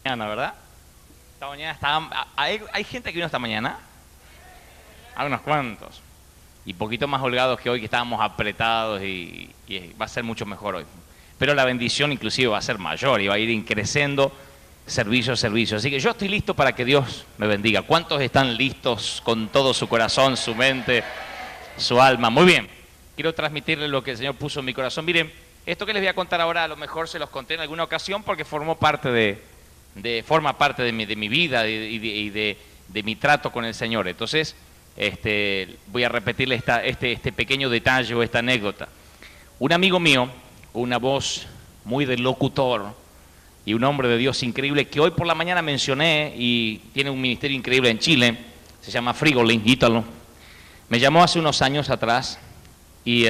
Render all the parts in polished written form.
Mañana, ¿verdad? Esta mañana hay gente que vino esta mañana, hay unos cuantos, y poquito más holgados que hoy, que estábamos apretados, y va a ser mucho mejor hoy. Pero la bendición inclusive va a ser mayor y va a ir creciendo servicio a servicio. Así que yo estoy listo para que Dios me bendiga. ¿Cuántos están listos con todo su corazón, su mente, su alma? Muy bien. Quiero transmitirles lo que el Señor puso en mi corazón. Miren, esto que les voy a contar ahora a lo mejor se los conté en alguna ocasión porque forma parte de mi vida y de mi trato con el Señor. Entonces, voy a repetirle este pequeño detalle o esta anécdota. Un amigo mío, una voz muy de locutor y un hombre de Dios increíble que hoy por la mañana mencioné y tiene un ministerio increíble en Chile, se llama Frigolin, Ítalo. Me llamó hace unos años atrás y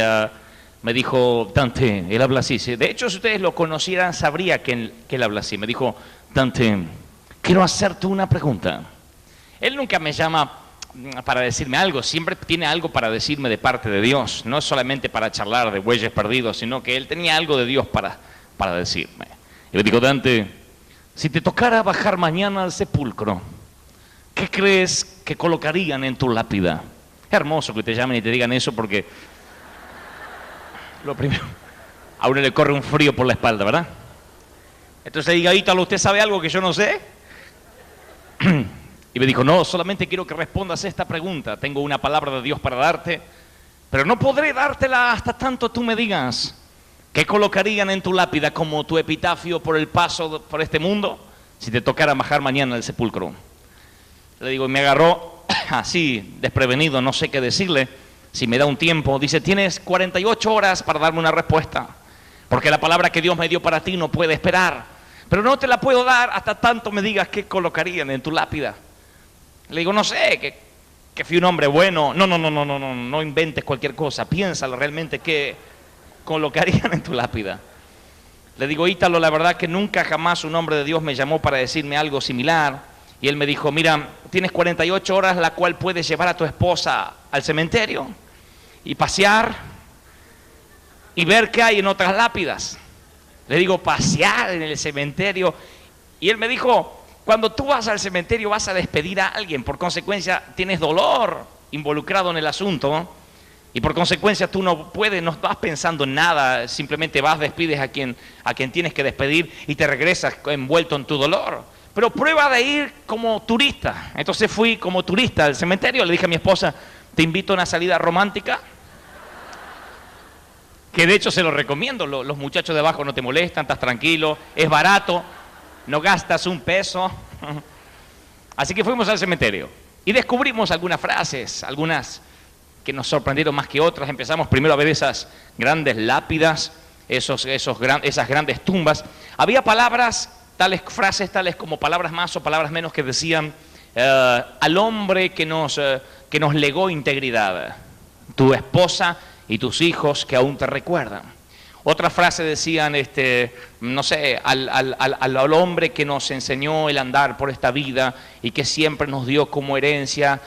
me dijo: Dante, él habla así. De hecho, si ustedes lo conocieran, sabría que él habla así. Me dijo: Dante, quiero hacerte una pregunta. Él nunca me llama para decirme algo, siempre tiene algo para decirme de parte de Dios. No es solamente para charlar de bueyes perdidos, sino que él tenía algo de Dios para decirme. Y le digo: Dante, si te tocara bajar mañana al sepulcro, ¿qué crees que colocarían en tu lápida? Es hermoso que te llamen y te digan eso, porque lo primero, a uno le corre un frío por la espalda, ¿verdad? Entonces le digo: Ítalo, ¿usted sabe algo que yo no sé? Y me dijo: no, solamente quiero que respondas esta pregunta. Tengo una palabra de Dios para darte, pero no podré dártela hasta tanto tú me digas qué colocarían en tu lápida como tu epitafio por el paso por este mundo si te tocara bajar mañana al sepulcro. Le digo, y me agarró así, desprevenido, no sé qué decirle. Si me da un tiempo, dice: tienes 48 horas para darme una respuesta, porque la palabra que Dios me dio para ti no puede esperar, pero no te la puedo dar hasta tanto me digas qué colocarían en tu lápida. Le digo: no sé, que fui un hombre bueno. No inventes cualquier cosa, piénsalo realmente qué colocarían en tu lápida. Le digo: Ítalo, la verdad que nunca jamás un hombre de Dios me llamó para decirme algo similar. Y él me dijo: mira, tienes 48 horas, la cual puedes llevar a tu esposa al cementerio y pasear y ver qué hay en otras lápidas. Le digo: pasear en el cementerio. Y él me dijo: cuando tú vas al cementerio vas a despedir a alguien, por consecuencia tienes dolor involucrado en el asunto, y por consecuencia tú no vas pensando en nada, simplemente vas, despides a quien tienes que despedir y te regresas envuelto en tu dolor. Pero prueba de ir como turista. Entonces fui como turista al cementerio, le dije a mi esposa: te invito a una salida romántica, que de hecho se lo recomiendo, los muchachos de abajo no te molestan, estás tranquilo, es barato, no gastas un peso. Así que fuimos al cementerio y descubrimos algunas frases, algunas que nos sorprendieron más que otras. Empezamos primero a ver esas grandes lápidas, esas grandes tumbas. Había frases tales como palabras más o palabras menos que decían: al hombre que nos legó integridad, tu esposa y tus hijos que aún te recuerdan. Otras frases decían, no sé, al hombre que nos enseñó el andar por esta vida y que siempre nos dio como herencia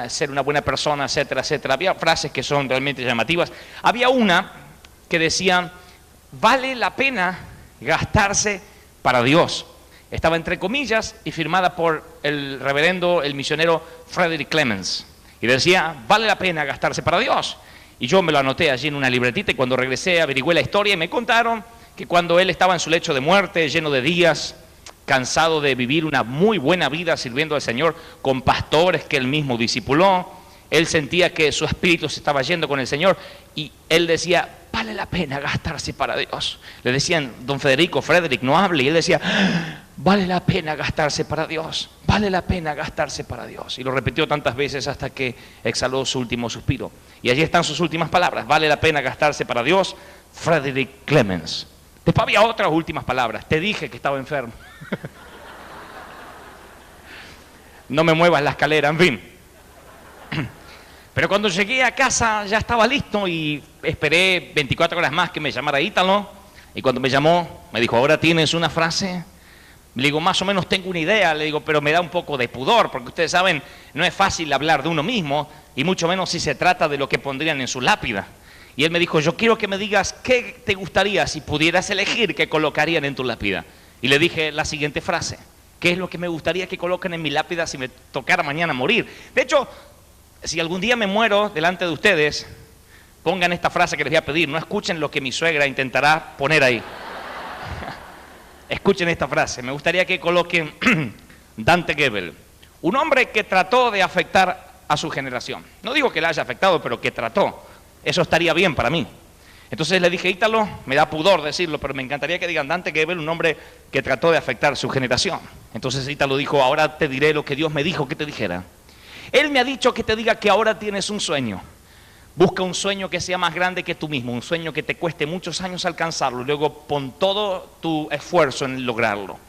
ser una buena persona, etcétera, etcétera. Había frases que son realmente llamativas. Había una que decía: vale la pena gastarse para Dios. Estaba entre comillas y firmada por el misionero Frederick Clemens. Y decía: vale la pena gastarse para Dios. Y yo me lo anoté allí en una libretita, y cuando regresé averigüé la historia y me contaron que cuando él estaba en su lecho de muerte, lleno de días, cansado de vivir una muy buena vida sirviendo al Señor con pastores que él mismo discipuló, él sentía que su espíritu se estaba yendo con el Señor y él decía: vale la pena gastarse para Dios. Le decían: don Frederick, no hable. Y él decía: vale la pena gastarse para Dios, vale la pena gastarse para Dios. Y lo repitió tantas veces hasta que exhaló su último suspiro. Y allí están sus últimas palabras: vale la pena gastarse para Dios, Frederick Clemens. Después había otras últimas palabras: te dije que estaba enfermo. No me muevas la escalera, en fin. Pero cuando llegué a casa ya estaba listo y esperé 24 horas más que me llamara Ítalo. Y cuando me llamó, me dijo: ¿ahora tienes una frase? Le digo: más o menos tengo una idea. Le digo: pero me da un poco de pudor, porque ustedes saben, no es fácil hablar de uno mismo, y mucho menos si se trata de lo que pondrían en su lápida. Y él me dijo: yo quiero que me digas qué te gustaría si pudieras elegir qué colocarían en tu lápida. Y le dije la siguiente frase: ¿qué es lo que me gustaría que coloquen en mi lápida si me tocara mañana morir? De hecho, si algún día me muero delante de ustedes, pongan esta frase que les voy a pedir. No escuchen lo que mi suegra intentará poner ahí. Escuchen esta frase. Me gustaría que coloquen Dante Gebel, un hombre que trató de afectar a su generación. No digo que la haya afectado, pero que trató. Eso estaría bien para mí. Entonces le dije: Ítalo, me da pudor decirlo, pero me encantaría que digan Dante Gebel, un hombre que trató de afectar a su generación. Entonces Ítalo dijo: ahora te diré lo que Dios me dijo que te dijera. Él me ha dicho que te diga que ahora tienes un sueño. Busca un sueño que sea más grande que tú mismo, un sueño que te cueste muchos años alcanzarlo, y luego pon todo tu esfuerzo en lograrlo.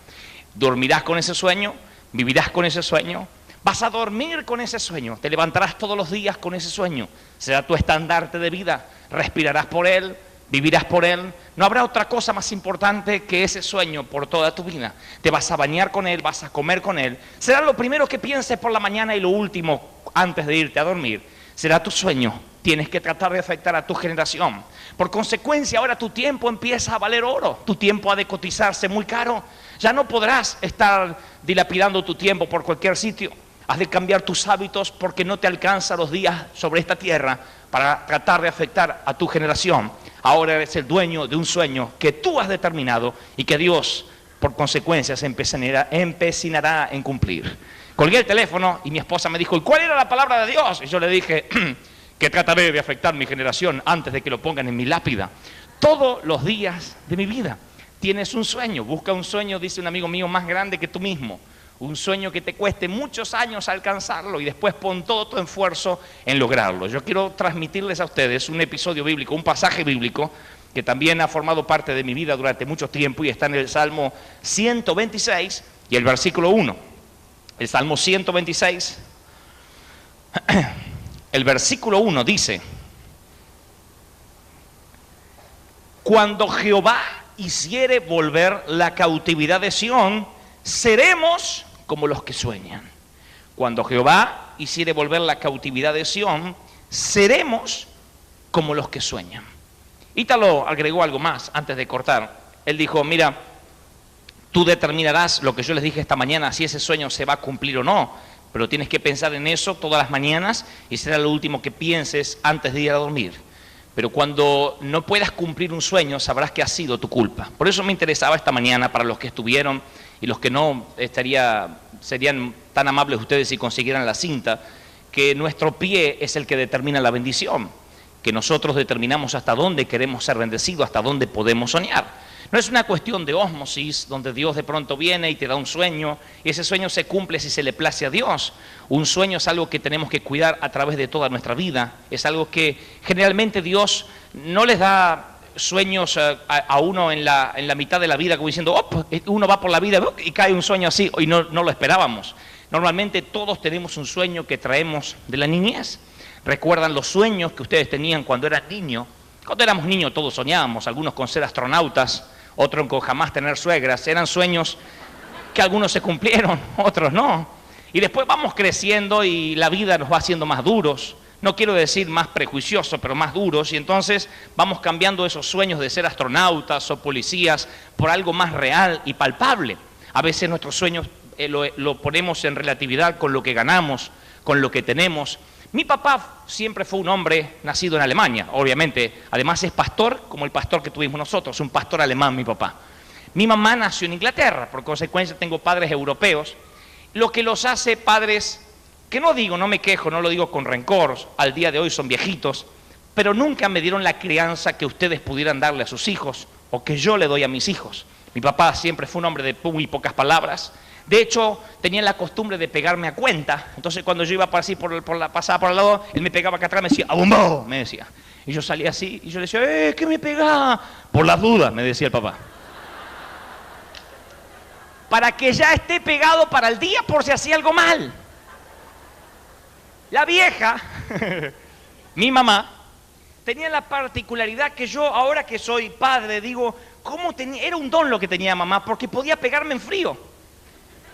Dormirás con ese sueño, vivirás con ese sueño, vas a dormir con ese sueño, te levantarás todos los días con ese sueño, será tu estandarte de vida, respirarás por él, vivirás por él. No habrá otra cosa más importante que ese sueño por toda tu vida. Te vas a bañar con él, vas a comer con él, será lo primero que pienses por la mañana y lo último antes de irte a dormir. Será tu sueño. Tienes que tratar de afectar a tu generación. Por consecuencia, ahora tu tiempo empieza a valer oro. Tu tiempo ha de cotizarse muy caro. Ya no podrás estar dilapidando tu tiempo por cualquier sitio. Has de cambiar tus hábitos porque no te alcanzan los días sobre esta tierra para tratar de afectar a tu generación. Ahora eres el dueño de un sueño que tú has determinado y que Dios, por consecuencia, se empecinará en cumplir. Colgué el teléfono y mi esposa me dijo: ¿y cuál era la palabra de Dios? Y yo le dije que trataré de afectar mi generación antes de que lo pongan en mi lápida. Todos los días de mi vida tienes un sueño. Busca un sueño, dice un amigo mío, más grande que tú mismo. Un sueño que te cueste muchos años alcanzarlo y después pon todo tu esfuerzo en lograrlo. Yo quiero transmitirles a ustedes un episodio bíblico, un pasaje bíblico que también ha formado parte de mi vida durante mucho tiempo y está en el Salmo 126 y el versículo 1. El Salmo 126, el versículo 1 dice: cuando Jehová hiciere volver la cautividad de Sión, seremos como los que sueñan. Cuando Jehová hiciere volver la cautividad de Sión, seremos como los que sueñan. Ítalo agregó algo más antes de cortar. Él dijo: mira, tú determinarás lo que yo les dije esta mañana, si ese sueño se va a cumplir o no, pero tienes que pensar en eso todas las mañanas y será lo último que pienses antes de ir a dormir. Pero cuando no puedas cumplir un sueño, sabrás que ha sido tu culpa. Por eso me interesaba esta mañana, para los que estuvieron y los que no, serían tan amables ustedes si consiguieran la cinta, que nuestro pie es el que determina la bendición, que nosotros determinamos hasta dónde queremos ser bendecidos, hasta dónde podemos soñar. No es una cuestión de ósmosis, donde Dios de pronto viene y te da un sueño, y ese sueño se cumple si se le place a Dios. Un sueño es algo que tenemos que cuidar a través de toda nuestra vida. Es algo que generalmente Dios no les da sueños a uno en la mitad de la vida, como diciendo: oh, uno va por la vida y cae un sueño así, y no lo esperábamos. Normalmente todos tenemos un sueño que traemos de la niñez. ¿Recuerdan los sueños que ustedes tenían cuando eran niños? Cuando éramos niños todos soñábamos, algunos con ser astronautas, otros con jamás tener suegras. Eran sueños que algunos se cumplieron, otros no. Y después vamos creciendo y la vida nos va haciendo más duros. No quiero decir más prejuiciosos, pero más duros. Y entonces vamos cambiando esos sueños de ser astronautas o policías por algo más real y palpable. A veces nuestros sueños lo ponemos en relatividad con lo que ganamos, con lo que tenemos. Mi papá siempre fue un hombre nacido en Alemania, obviamente. Además es pastor, como el pastor que tuvimos nosotros, un pastor alemán, mi papá. Mi mamá nació en Inglaterra, por consecuencia tengo padres europeos, lo que los hace padres que no me quejo, no lo digo con rencor, al día de hoy son viejitos, pero nunca me dieron la crianza que ustedes pudieran darle a sus hijos o que yo le doy a mis hijos. Mi papá siempre fue un hombre de muy pocas palabras. De hecho, tenía la costumbre de pegarme a cuenta. Entonces, cuando yo iba pasaba por al lado, él me pegaba acá atrás, me decía: ¡abombo! Me decía. Y yo salía así, y yo le decía: ¿qué me pegaba? Por las dudas, me decía el papá. Para que ya esté pegado para el día por si hacía algo mal. La vieja, mi mamá, tenía la particularidad que yo, ahora que soy padre, digo, era un don lo que tenía mamá, porque podía pegarme en frío.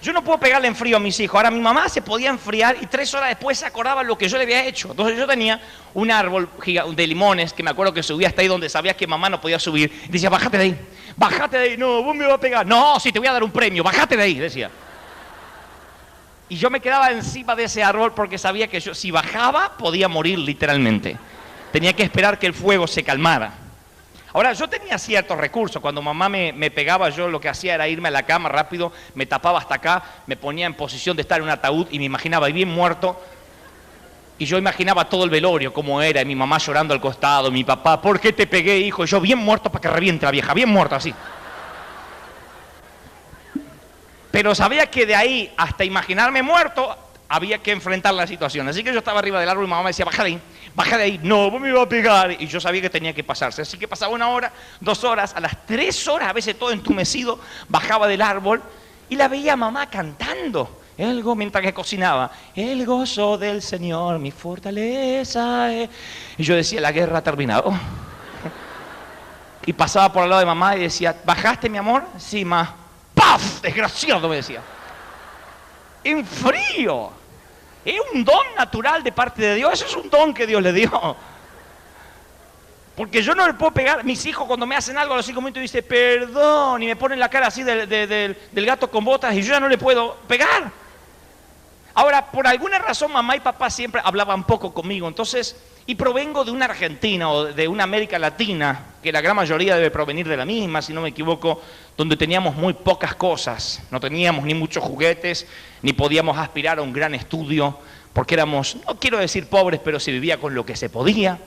Yo no puedo pegarle en frío a mis hijos. Ahora mi mamá se podía enfriar y 3 horas después se acordaba lo que yo le había hecho. Entonces yo tenía un árbol de limones que me acuerdo que subía hasta ahí donde sabías que mamá no podía subir. Y decía, bájate de ahí, bájate de ahí. No, vos me vas a pegar. No, sí, te voy a dar un premio, bájate de ahí, decía. Y yo me quedaba encima de ese árbol porque sabía que yo, si bajaba, podía morir literalmente. Tenía que esperar que el fuego se calmara. Ahora, yo tenía ciertos recursos. Cuando mamá me pegaba, yo lo que hacía era irme a la cama rápido, me tapaba hasta acá, me ponía en posición de estar en un ataúd y me imaginaba bien muerto. Y yo imaginaba todo el velorio, cómo era, y mi mamá llorando al costado, mi papá, ¿por qué te pegué, hijo? Y yo bien muerto para que reviente la vieja, bien muerto así. Pero sabía que de ahí hasta imaginarme muerto, había que enfrentar la situación. Así que yo estaba arriba del árbol y mamá me decía, baja de ahí, no, vos me ibas a pegar. Y yo sabía que tenía que pasarse. Así que pasaba 1 hora, 2 horas, a las 3 horas, a veces todo entumecido, bajaba del árbol y la veía a mamá cantando. Mientras que cocinaba, el gozo del Señor, mi fortaleza es. Y yo decía, la guerra ha terminado. Y pasaba por al lado de mamá y decía, ¿bajaste, mi amor? Sí, ma. ¡Paf! Desgraciado, me decía. En frío. Es un don natural de parte de Dios. Eso es un don que Dios le dio. Porque yo no le puedo pegar. Mis hijos cuando me hacen algo a los 5 minutos dicen perdón y me ponen la cara así del gato con botas y yo ya no le puedo pegar. Ahora, por alguna razón mamá y papá siempre hablaban poco conmigo. Entonces, y provengo de una Argentina o de una América Latina, que la gran mayoría debe provenir de la misma, si no me equivoco, donde teníamos muy pocas cosas. No teníamos ni muchos juguetes, ni podíamos aspirar a un gran estudio, porque éramos, no quiero decir pobres, pero se vivía con lo que se podía.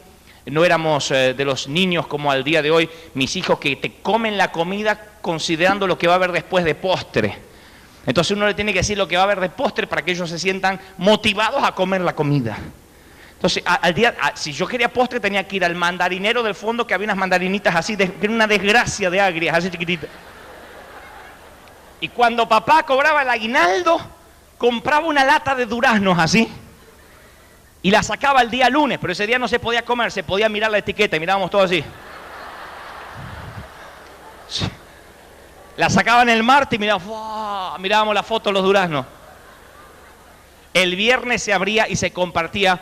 No éramos de los niños como al día de hoy, mis hijos que te comen la comida considerando lo que va a haber después de postre. Entonces uno le tiene que decir lo que va a haber de postre para que ellos se sientan motivados a comer la comida. Entonces, si yo quería postre tenía que ir al mandarinero del fondo, que había unas mandarinitas así, de una desgracia de agrias, así chiquititas. Y cuando papá cobraba el aguinaldo, compraba una lata de duraznos así, y la sacaba el día lunes, pero ese día no se podía comer, se podía mirar la etiqueta, y mirábamos todo así. Sí. La sacaban el martes y mirábamos la foto de los duraznos. El viernes se abría y se compartía,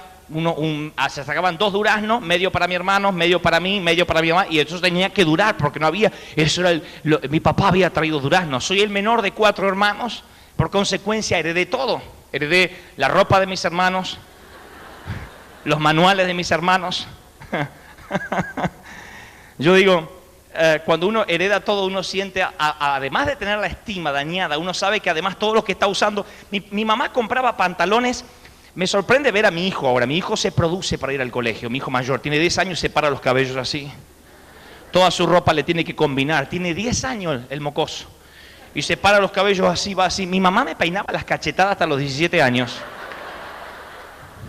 se sacaban 2 duraznos, medio para mi hermano, medio para mí, medio para mi mamá, y eso tenía que durar porque no había, eso era mi papá había traído duraznos. Soy el menor de 4 hermanos, por consecuencia heredé todo. Heredé la ropa de mis hermanos, los manuales de mis hermanos. Yo digo, cuando uno hereda todo, uno siente, además de tener la estima dañada, uno sabe que además todo lo que está usando, mi mamá compraba pantalones. Me sorprende ver a mi hijo ahora. Mi hijo se produce para ir al colegio, mi hijo mayor, tiene 10 años y se para los cabellos así. Toda su ropa le tiene que combinar, tiene 10 años el mocoso. Y se para los cabellos así, va así. Mi mamá me peinaba las cachetadas hasta los 17 años.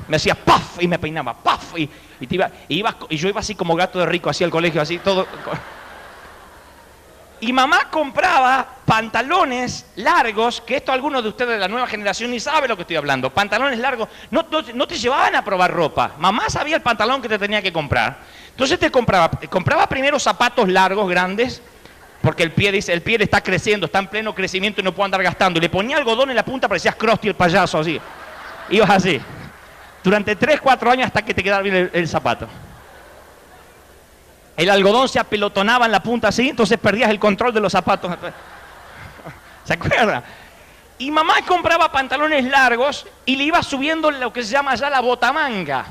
Me hacía ¡paf! Y me peinaba ¡paf! Y yo iba así como gato de rico, así al colegio, así todo. Y mamá compraba pantalones largos, que esto algunos de ustedes de la nueva generación ni saben lo que estoy hablando. Pantalones largos, no te llevaban a probar ropa. Mamá sabía el pantalón que te tenía que comprar. Entonces compraba primero zapatos largos, grandes, porque el pie le está creciendo, está en pleno crecimiento y no puedo andar gastando. Y le ponía algodón en la punta, parecías Krusty el payaso, así. Ibas así. Durante 3, 4 años hasta que te quedara bien el zapato. El algodón se apelotonaba en la punta así, entonces perdías el control de los zapatos. ¿Se acuerdan? Y mamá compraba pantalones largos y le iba subiendo lo que se llama ya la botamanga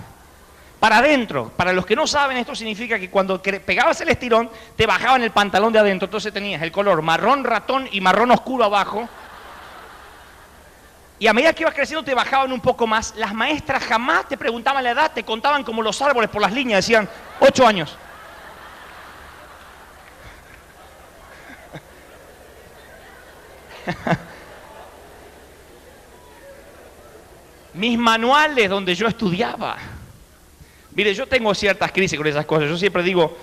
para adentro. Para los que no saben, esto significa que cuando pegabas el estirón, te bajaban el pantalón de adentro. Entonces tenías el color marrón ratón y marrón oscuro abajo. Y a medida que ibas creciendo te bajaban un poco más. Las maestras jamás te preguntaban la edad, te contaban como los árboles por las líneas, decían 8 años. Mis manuales donde yo estudiaba. Mire, yo tengo ciertas crisis con esas cosas. Yo siempre digo,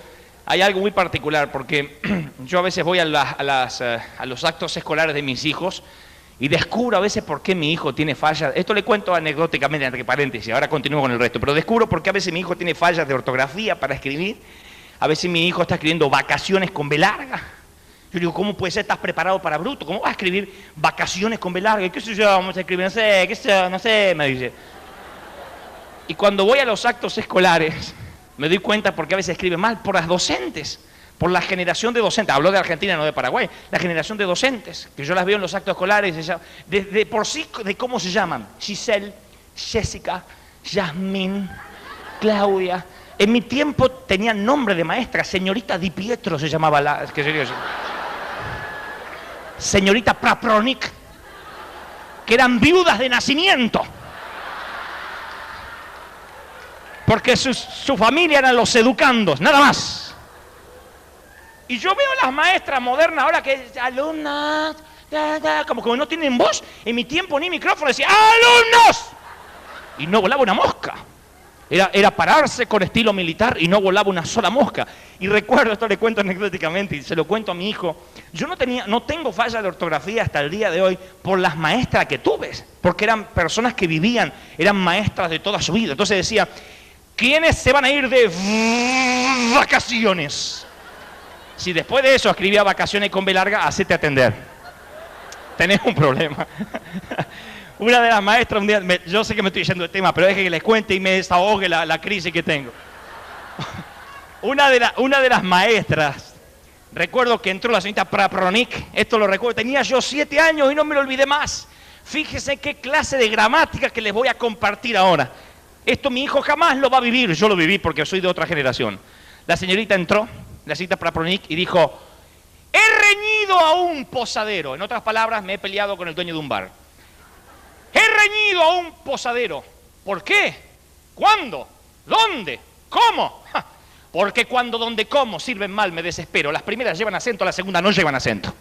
hay algo muy particular, porque yo a veces voy a los actos escolares de mis hijos y descubro a veces por qué mi hijo tiene fallas. Esto le cuento anecdóticamente, entre paréntesis, ahora continúo con el resto. Pero descubro por qué a veces mi hijo tiene fallas de ortografía para escribir. A veces mi hijo está escribiendo vacaciones con B larga. Yo digo, ¿cómo puede ser? ¿Estás preparado para bruto? ¿Cómo vas a escribir vacaciones con B larga? ¿Qué sé yo? Vamos a escribir, no sé, qué sé yo, no sé, me dice. Y cuando voy a los actos escolares, me doy cuenta porque a veces escribe mal por las docentes, por la generación de docentes. Hablo de Argentina, no de Paraguay. La generación de docentes, que yo las veo en los actos escolares, de por sí, de cómo se llaman. Giselle, Jessica, Yasmín, Claudia. En mi tiempo tenían nombre de maestra. Señorita Di Pietro se llamaba la... ¿Qué sería eso? Señorita Prapronik, que eran viudas de nacimiento. Porque su familia eran los educandos, nada más. Y yo veo a las maestras modernas ahora que alumnas, como que no tienen voz. En mi tiempo ni micrófono decía ¡alumnos! Y no volaba una mosca. Era pararse con estilo militar y no volaba una sola mosca. Y recuerdo, esto le cuento anecdóticamente y se lo cuento a mi hijo, yo no tengo falla de ortografía hasta el día de hoy por las maestras que tuve, porque eran personas que vivían, eran maestras de toda su vida. Entonces decía, ¿quiénes se van a ir de vacaciones? Si después de eso escribía vacaciones con B larga, hacete atender. Tenés un problema. Una de las maestras un día, yo sé que me estoy yendo de tema, pero deje que les cuente y me desahogue la crisis que tengo. Una de las maestras, recuerdo que entró la señorita Prapronik, esto lo recuerdo, tenía yo 7 años y no me lo olvidé más. Fíjese qué clase de gramática que les voy a compartir ahora. Esto mi hijo jamás lo va a vivir, yo lo viví porque soy de otra generación. La señorita entró, la señorita Prapronik, y dijo, he reñido a un posadero. En otras palabras, me he peleado con el dueño de un bar. He reñido a un posadero. ¿Por qué? ¿Cuándo? ¿Dónde? ¿Cómo? ¡Ja! Porque cuando donde como sirven mal me desespero. Las primeras llevan acento, las segundas no llevan acento.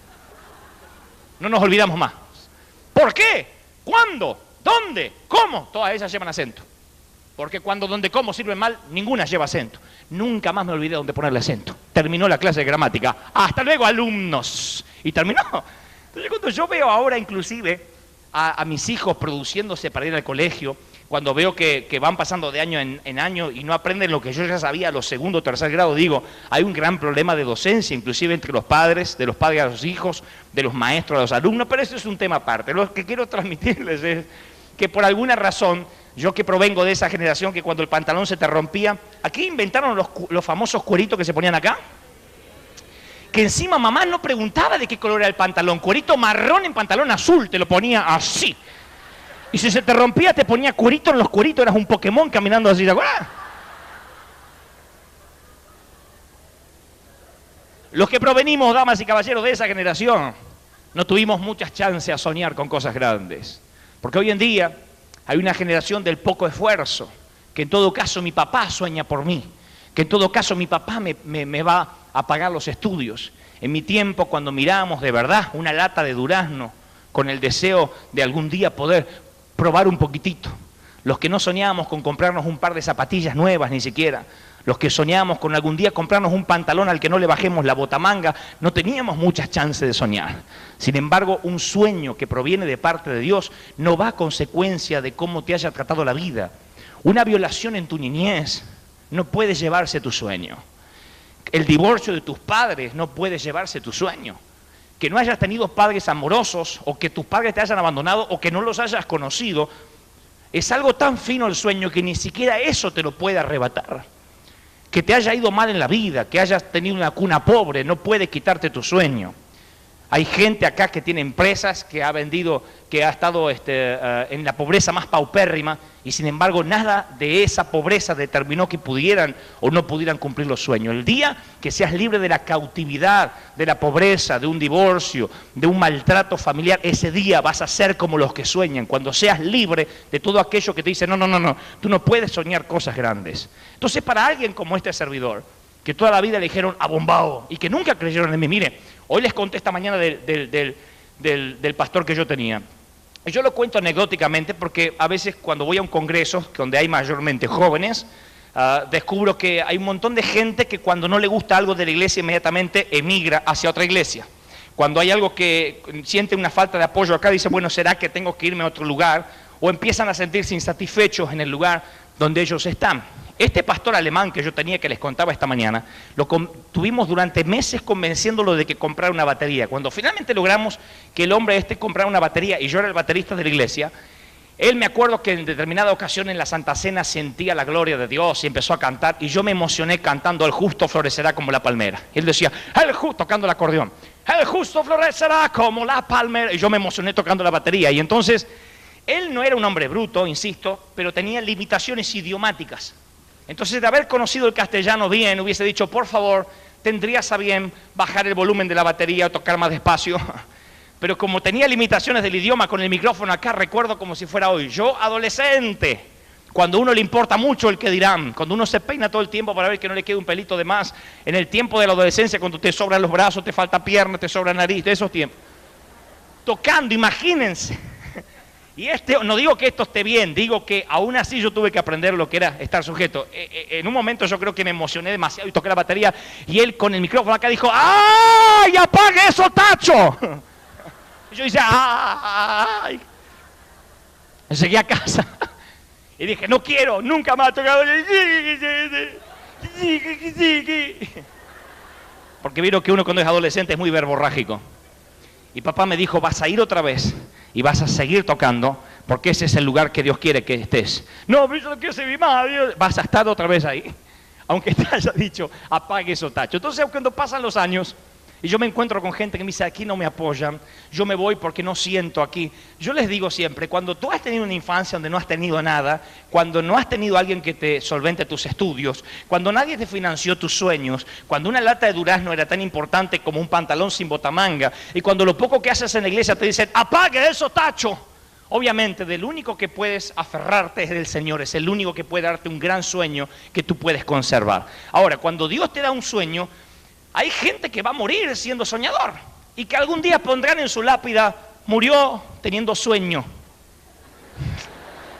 No nos olvidamos más. ¿Por qué? ¿Cuándo? ¿Dónde? ¿Cómo? Todas ellas llevan acento. Porque cuando donde como sirven mal, ninguna lleva acento. Nunca más me olvidé dónde ponerle acento. Terminó la clase de gramática. Hasta luego, alumnos. Y terminó. Entonces, cuando yo veo ahora inclusive a mis hijos produciéndose para ir al colegio, cuando veo que van pasando de año en año y no aprenden lo que yo ya sabía a los segundo o tercer grado, digo, hay un gran problema de docencia, inclusive entre los padres, de los padres a los hijos, de los maestros a los alumnos, pero eso es un tema aparte. Lo que quiero transmitirles es que por alguna razón, yo que provengo de esa generación que cuando el pantalón se te rompía, aquí inventaron los famosos cueritos que se ponían acá, que encima mamá no preguntaba de qué color era el pantalón, cuerito marrón en pantalón azul, te lo ponía así. Y si se te rompía, te ponía cuerito en los cueritos, eras un Pokémon caminando así, ¿te acuerdas? Los que provenimos, damas y caballeros, de esa generación, no tuvimos muchas chances a soñar con cosas grandes. Porque hoy en día hay una generación del poco esfuerzo, que en todo caso mi papá sueña por mí, que en todo caso mi papá me va a pagar los estudios. En mi tiempo, cuando mirábamos de verdad una lata de durazno, con el deseo de algún día poder probar un poquitito. Los que no soñábamos con comprarnos un par de zapatillas nuevas ni siquiera, los que soñábamos con algún día comprarnos un pantalón al que no le bajemos la botamanga, no teníamos muchas chances de soñar. Sin embargo, un sueño que proviene de parte de Dios no va a consecuencia de cómo te haya tratado la vida. Una violación en tu niñez no puede llevarse tu sueño. El divorcio de tus padres no puede llevarse tu sueño. Que no hayas tenido padres amorosos, o que tus padres te hayan abandonado, o que no los hayas conocido, es algo tan fino el sueño que ni siquiera eso te lo puede arrebatar. Que te haya ido mal en la vida, que hayas tenido una cuna pobre, no puede quitarte tu sueño. Hay gente acá que tiene empresas, que ha vendido, que ha estado en la pobreza más paupérrima, y sin embargo nada de esa pobreza determinó que pudieran o no pudieran cumplir los sueños. El día que seas libre de la cautividad, de la pobreza, de un divorcio, de un maltrato familiar, ese día vas a ser como los que sueñan. Cuando seas libre de todo aquello que te dice, no, tú no puedes soñar cosas grandes. Entonces, para alguien como este servidor, que toda la vida le dijeron abombado y que nunca creyeron en mí, mire, hoy les conté esta mañana del pastor que yo tenía. Y yo lo cuento anecdóticamente porque a veces cuando voy a un congreso donde hay mayormente jóvenes, descubro que hay un montón de gente que cuando no le gusta algo de la iglesia inmediatamente emigra hacia otra iglesia. Cuando hay algo que siente una falta de apoyo acá, dice, bueno, ¿será que tengo que irme a otro lugar? O empiezan a sentirse insatisfechos en el lugar donde ellos están. Este pastor alemán que yo tenía, que les contaba esta mañana, tuvimos durante meses convenciéndolo de que comprara una batería. Cuando finalmente logramos que el hombre comprara una batería, y yo era el baterista de la iglesia, él, me acuerdo que en determinada ocasión en la Santa Cena sentía la gloria de Dios y empezó a cantar, y yo me emocioné cantando "El justo florecerá como la palmera". Y él decía "el justo", tocando el acordeón, "el justo florecerá como la palmera", y yo me emocioné tocando la batería. Y entonces, él no era un hombre bruto, insisto, pero tenía limitaciones idiomáticas. Entonces, de haber conocido el castellano bien, hubiese dicho: por favor, tendrías a bien bajar el volumen de la batería o tocar más despacio. Pero como tenía limitaciones del idioma, con el micrófono acá, recuerdo como si fuera hoy. Yo, adolescente, cuando a uno le importa mucho el que dirán, cuando uno se peina todo el tiempo para ver que no le quede un pelito de más, en el tiempo de la adolescencia, cuando te sobran los brazos, te falta pierna, te sobra nariz, de esos tiempos. Tocando, imagínense. Y no digo que esto esté bien, digo que aún así yo tuve que aprender lo que era estar sujeto. En un momento yo creo que me emocioné demasiado y toqué la batería, y él con el micrófono acá dijo: ¡ay, apague eso, Tacho! Y yo hice: ¡ay! Llegué a casa y dije: no quiero, nunca más tocado. Porque vieron que uno cuando es adolescente es muy verborrágico. Y papá me dijo: vas a ir otra vez y vas a seguir tocando, porque ese es el lugar que Dios quiere que estés. No, pero yo no quiero seguir más. Vas a estar otra vez ahí, aunque te haya dicho: apague eso, Tacho. Entonces, cuando pasan los años y yo me encuentro con gente que me dice: aquí no me apoyan, yo me voy porque no siento aquí. Yo les digo siempre: cuando tú has tenido una infancia donde no has tenido nada, cuando no has tenido alguien que te solvente tus estudios, cuando nadie te financió tus sueños, cuando una lata de durazno era tan importante como un pantalón sin botamanga, y cuando lo poco que haces en la iglesia te dicen: apague eso, Tacho. Obviamente, del único que puedes aferrarte es del Señor, es el único que puede darte un gran sueño que tú puedes conservar. Ahora, cuando Dios te da un sueño, hay gente que va a morir siendo soñador y que algún día pondrán en su lápida: murió teniendo sueño.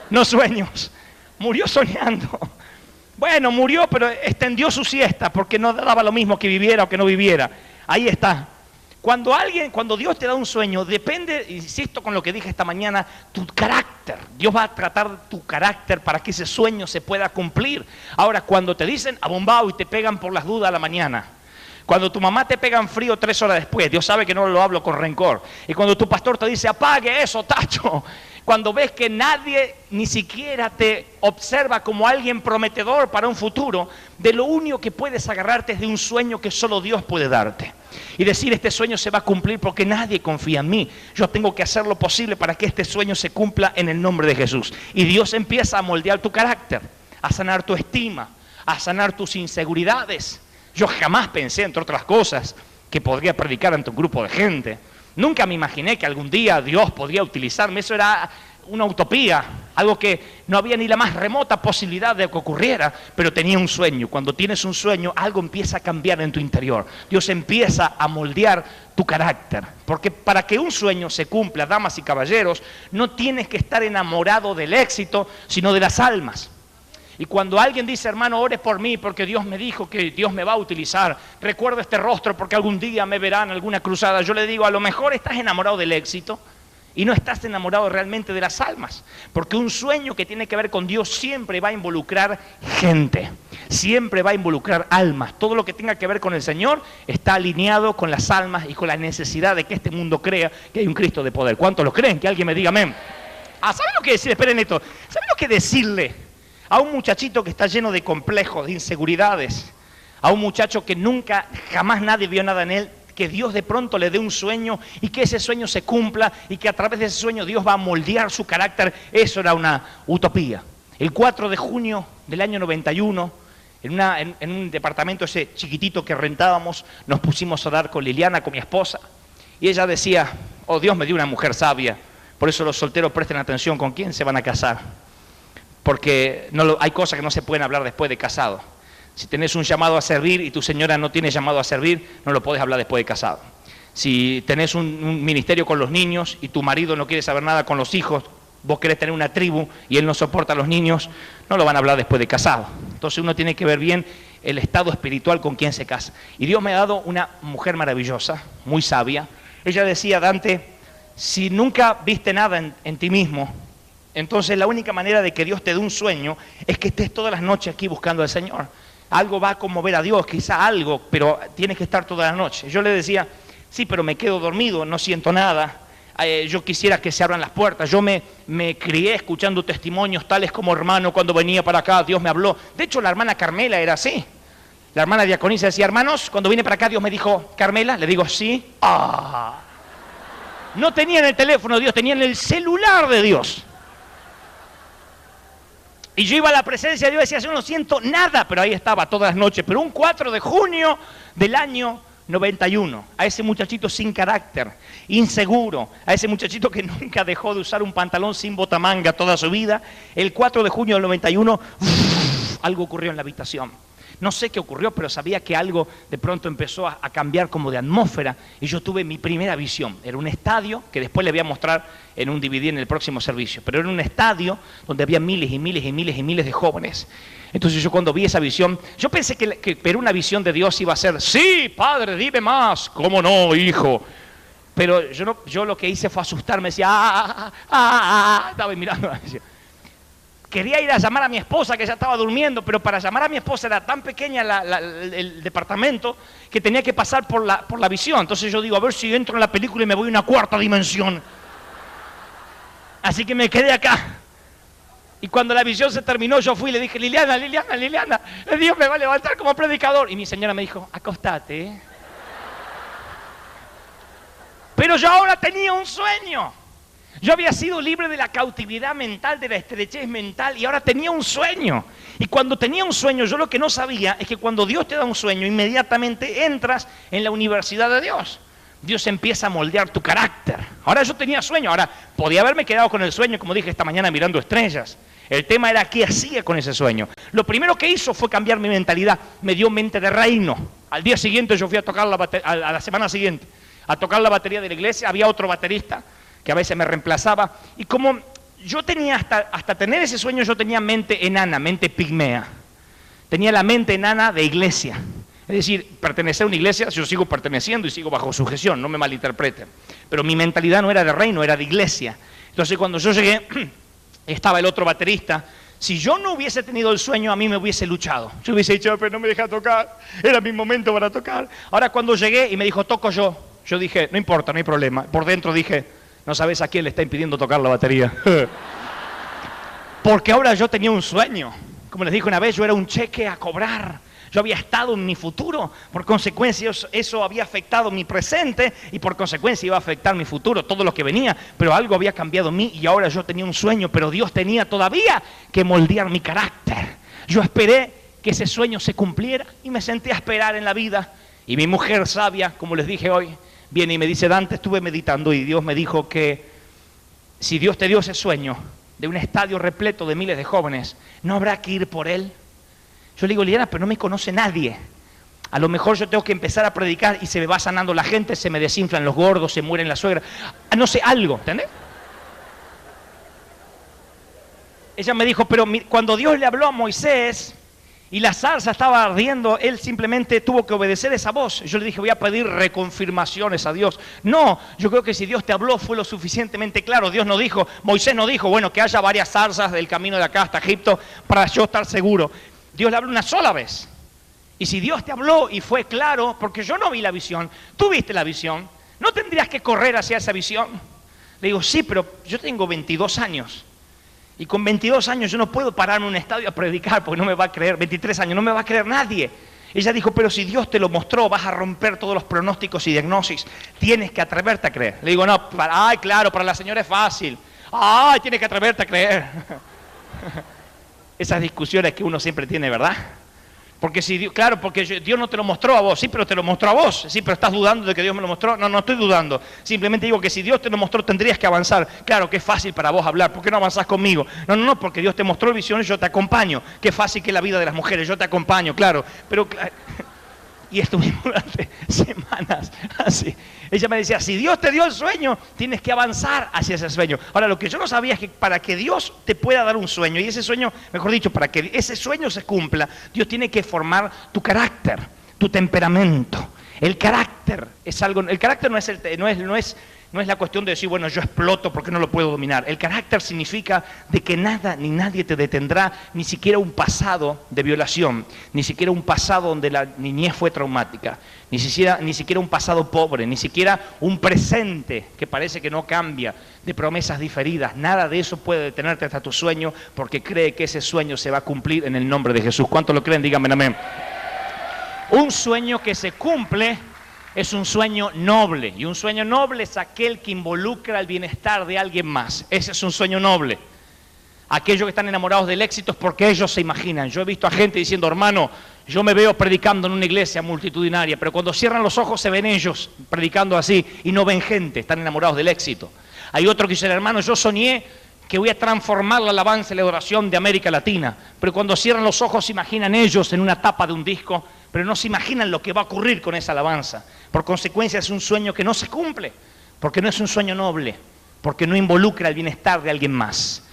No sueños, murió soñando. Bueno, murió, pero extendió su siesta porque no daba lo mismo que viviera o que no viviera. Ahí está. Cuando Dios te da un sueño, depende, insisto con lo que dije esta mañana, tu carácter. Dios va a tratar tu carácter para que ese sueño se pueda cumplir. Ahora, cuando te dicen abombado y te pegan por las dudas a la mañana, cuando tu mamá te pega en frío 3 horas después, Dios sabe que no lo hablo con rencor. Y cuando tu pastor te dice: apague eso, Tacho. Cuando ves que nadie ni siquiera te observa como alguien prometedor para un futuro, de lo único que puedes agarrarte es de un sueño que solo Dios puede darte. Y decir: este sueño se va a cumplir porque nadie confía en mí. Yo tengo que hacer lo posible para que este sueño se cumpla en el nombre de Jesús. Y Dios empieza a moldear tu carácter, a sanar tu estima, a sanar tus inseguridades. Yo jamás pensé, entre otras cosas, que podría predicar ante un grupo de gente. Nunca me imaginé que algún día Dios podría utilizarme. Eso era una utopía, algo que no había ni la más remota posibilidad de que ocurriera, pero tenía un sueño. Cuando tienes un sueño, algo empieza a cambiar en tu interior. Dios empieza a moldear tu carácter. Porque para que un sueño se cumpla, damas y caballeros, no tienes que estar enamorado del éxito, sino de las almas. Y cuando alguien dice: hermano, ore por mí porque Dios me dijo que Dios me va a utilizar, recuerdo este rostro porque algún día me verán en alguna cruzada, yo le digo: a lo mejor estás enamorado del éxito y no estás enamorado realmente de las almas, porque un sueño que tiene que ver con Dios siempre va a involucrar gente, siempre va a involucrar almas. Todo lo que tenga que ver con el Señor está alineado con las almas y con la necesidad de que este mundo crea que hay un Cristo de poder. ¿Cuántos lo creen? Que alguien me diga amén. ¿Saben lo que decir? Esperen esto. ¿Saben lo que decirle a un muchachito que está lleno de complejos, de inseguridades, a un muchacho que nunca, jamás nadie vio nada en él, que Dios de pronto le dé un sueño y que ese sueño se cumpla y que a través de ese sueño Dios va a moldear su carácter? Eso era una utopía. El 4 de junio del año 91, en un departamento ese chiquitito que rentábamos, nos pusimos a orar con Liliana, con mi esposa, y ella decía: oh, Dios me dio una mujer sabia, por eso los solteros presten atención con quién se van a casar. Porque hay cosas que no se pueden hablar después de casado. Si tenés un llamado a servir y tu señora no tiene llamado a servir, no lo podés hablar después de casado. Si tenés un ministerio con los niños y tu marido no quiere saber nada con los hijos, vos querés tener una tribu y él no soporta a los niños, no lo van a hablar después de casado. Entonces uno tiene que ver bien el estado espiritual con quien se casa. Y Dios me ha dado una mujer maravillosa, muy sabia. Ella decía: Dante, si nunca viste nada en ti mismo, Entonces la única manera de que Dios te dé un sueño es que estés todas las noches aquí buscando al Señor. Algo va a conmover a Dios, quizá algo, pero tienes que estar toda la noche. Yo le decía, sí, pero me quedo dormido, no siento nada. Yo quisiera que se abran las puertas. Yo me crié escuchando testimonios tales como, hermano, cuando venía para acá, Dios me habló. De hecho, la hermana Carmela era así. La hermana diaconisa decía, hermanos, cuando vine para acá, Dios me dijo, Carmela, le digo, sí. No tenían el teléfono de Dios, tenían el celular de Dios. Y yo iba a la presencia de Dios y decía, yo no siento nada, pero ahí estaba todas las noches. Pero un 4 de junio del año 91, a ese muchachito sin carácter, inseguro, a ese muchachito que nunca dejó de usar un pantalón sin botamanga toda su vida, el 4 de junio del 91, algo ocurrió en la habitación. No sé qué ocurrió, pero sabía que algo de pronto empezó a cambiar como de atmósfera y yo tuve mi primera visión. Era un estadio, que después le voy a mostrar en un DVD en el próximo servicio, pero era un estadio donde había miles y miles y miles y miles de jóvenes. Entonces yo cuando vi esa visión, yo pensé que era una visión de Dios iba a ser, sí, padre, dime más. ¿Cómo no, hijo? Pero yo lo que hice fue asustarme, decía, estaba mirando, decía. Quería ir a llamar a mi esposa que ya estaba durmiendo, pero para llamar a mi esposa era tan pequeña el departamento que tenía que pasar por la visión. Entonces yo digo, a ver si entro en la película y me voy a una cuarta dimensión. Así que me quedé acá. Y cuando la visión se terminó, yo fui y le dije, Liliana, Dios me va a levantar como predicador. Y mi señora me dijo, acostate. Pero yo ahora tenía un sueño. Yo había sido libre de la cautividad mental, de la estrechez mental, y ahora tenía un sueño. Y cuando tenía un sueño, yo lo que no sabía es que cuando Dios te da un sueño, inmediatamente entras en la universidad de Dios. Dios empieza a moldear tu carácter. Ahora yo tenía sueño, ahora podía haberme quedado con el sueño, como dije esta mañana, mirando estrellas. El tema era qué hacía con ese sueño. Lo primero que hizo fue cambiar mi mentalidad. Me dio mente de reino. Al día siguiente yo fui a tocar a la semana siguiente, a tocar la batería de la iglesia. Había otro baterista que a veces me reemplazaba, y como yo tenía hasta tener ese sueño, yo tenía mente enana, mente pigmea, tenía la mente enana de iglesia, es decir, pertenecer a una iglesia, yo sigo perteneciendo y sigo bajo sujeción, no me malinterpreten, pero mi mentalidad no era de reino, era de iglesia. Entonces cuando yo llegué, estaba el otro baterista. Si yo no hubiese tenido el sueño, a mí me hubiese luchado, yo hubiese dicho, pero no me deja tocar, era mi momento para tocar. Ahora cuando llegué y me dijo, toco yo dije, no importa, no hay problema. Por dentro dije, no sabes a quién le está impidiendo tocar la batería. Porque ahora yo tenía un sueño. Como les dije una vez, yo era un cheque a cobrar. Yo había estado en mi futuro. Por consecuencia, eso había afectado mi presente y por consecuencia iba a afectar mi futuro, todo lo que venía. Pero algo había cambiado en mí y ahora yo tenía un sueño, pero Dios tenía todavía que moldear mi carácter. Yo esperé que ese sueño se cumpliera y me senté a esperar en la vida. Y mi mujer sabia, como les dije hoy, viene y me dice, Dante, estuve meditando y Dios me dijo que si Dios te dio ese sueño de un estadio repleto de miles de jóvenes, ¿no habrá que ir por él? Yo le digo, Liliana, pero no me conoce nadie. A lo mejor yo tengo que empezar a predicar y se me va sanando la gente, se me desinflan los gordos, se mueren las suegras, no sé, algo, ¿entendés? Ella me dijo, pero cuando Dios le habló a Moisés y la zarza estaba ardiendo, él simplemente tuvo que obedecer esa voz. Yo le dije, voy a pedir reconfirmaciones a Dios. No, yo creo que si Dios te habló fue lo suficientemente claro. Dios no dijo, Moisés no dijo, bueno, que haya varias zarzas del camino de acá hasta Egipto para yo estar seguro. Dios le habló una sola vez. Y si Dios te habló y fue claro, porque yo no vi la visión, tú viste la visión, ¿no tendrías que correr hacia esa visión? Le digo, sí, pero yo tengo 22 años. Y con 22 años yo no puedo pararme en un estadio a predicar porque no me va a creer, 23 años, no me va a creer nadie. Ella dijo, pero si Dios te lo mostró, vas a romper todos los pronósticos y diagnosis, tienes que atreverte a creer. Le digo, no, ay, claro, para la señora es fácil. Ay, tienes que atreverte a creer. Esas discusiones que uno siempre tiene, ¿verdad? Porque si Dios, claro, porque Dios no te lo mostró a vos, sí, pero te lo mostró a vos, sí, pero estás dudando de que Dios me lo mostró. No, no estoy dudando, simplemente digo que si Dios te lo mostró tendrías que avanzar. Claro, que es fácil para vos hablar, ¿por qué no avanzás conmigo? No, porque Dios te mostró visiones, yo te acompaño. Qué fácil que es la vida de las mujeres, yo te acompaño, claro, pero... Y estuvimos durante semanas así. Ella me decía, si Dios te dio el sueño, tienes que avanzar hacia ese sueño. Ahora, lo que yo no sabía es que para que Dios te pueda dar un sueño, y ese sueño, mejor dicho, para que ese sueño se cumpla, Dios tiene que formar tu carácter, tu temperamento. El carácter es algo, el carácter no es No es la cuestión de decir, bueno, yo exploto porque no lo puedo dominar. El carácter significa de que nada ni nadie te detendrá, ni siquiera un pasado de violación, ni siquiera un pasado donde la niñez fue traumática, ni siquiera un pasado pobre, ni siquiera un presente que parece que no cambia, de promesas diferidas. Nada de eso puede detenerte hasta tu sueño, porque cree que ese sueño se va a cumplir en el nombre de Jesús. ¿Cuántos lo creen? Díganme amén. Un sueño que se cumple es un sueño noble, y un sueño noble es aquel que involucra el bienestar de alguien más. Ese es un sueño noble. Aquellos que están enamorados del éxito es porque ellos se imaginan. Yo he visto a gente diciendo, hermano, yo me veo predicando en una iglesia multitudinaria, pero cuando cierran los ojos se ven ellos predicando así y no ven gente, están enamorados del éxito. Hay otro que dice, hermano, yo soñé que voy a transformar la alabanza y la adoración de América Latina, pero cuando cierran los ojos se imaginan ellos en una tapa de un disco, pero no se imaginan lo que va a ocurrir con esa alabanza. Por consecuencia es un sueño que no se cumple, porque no es un sueño noble, porque no involucra el bienestar de alguien más.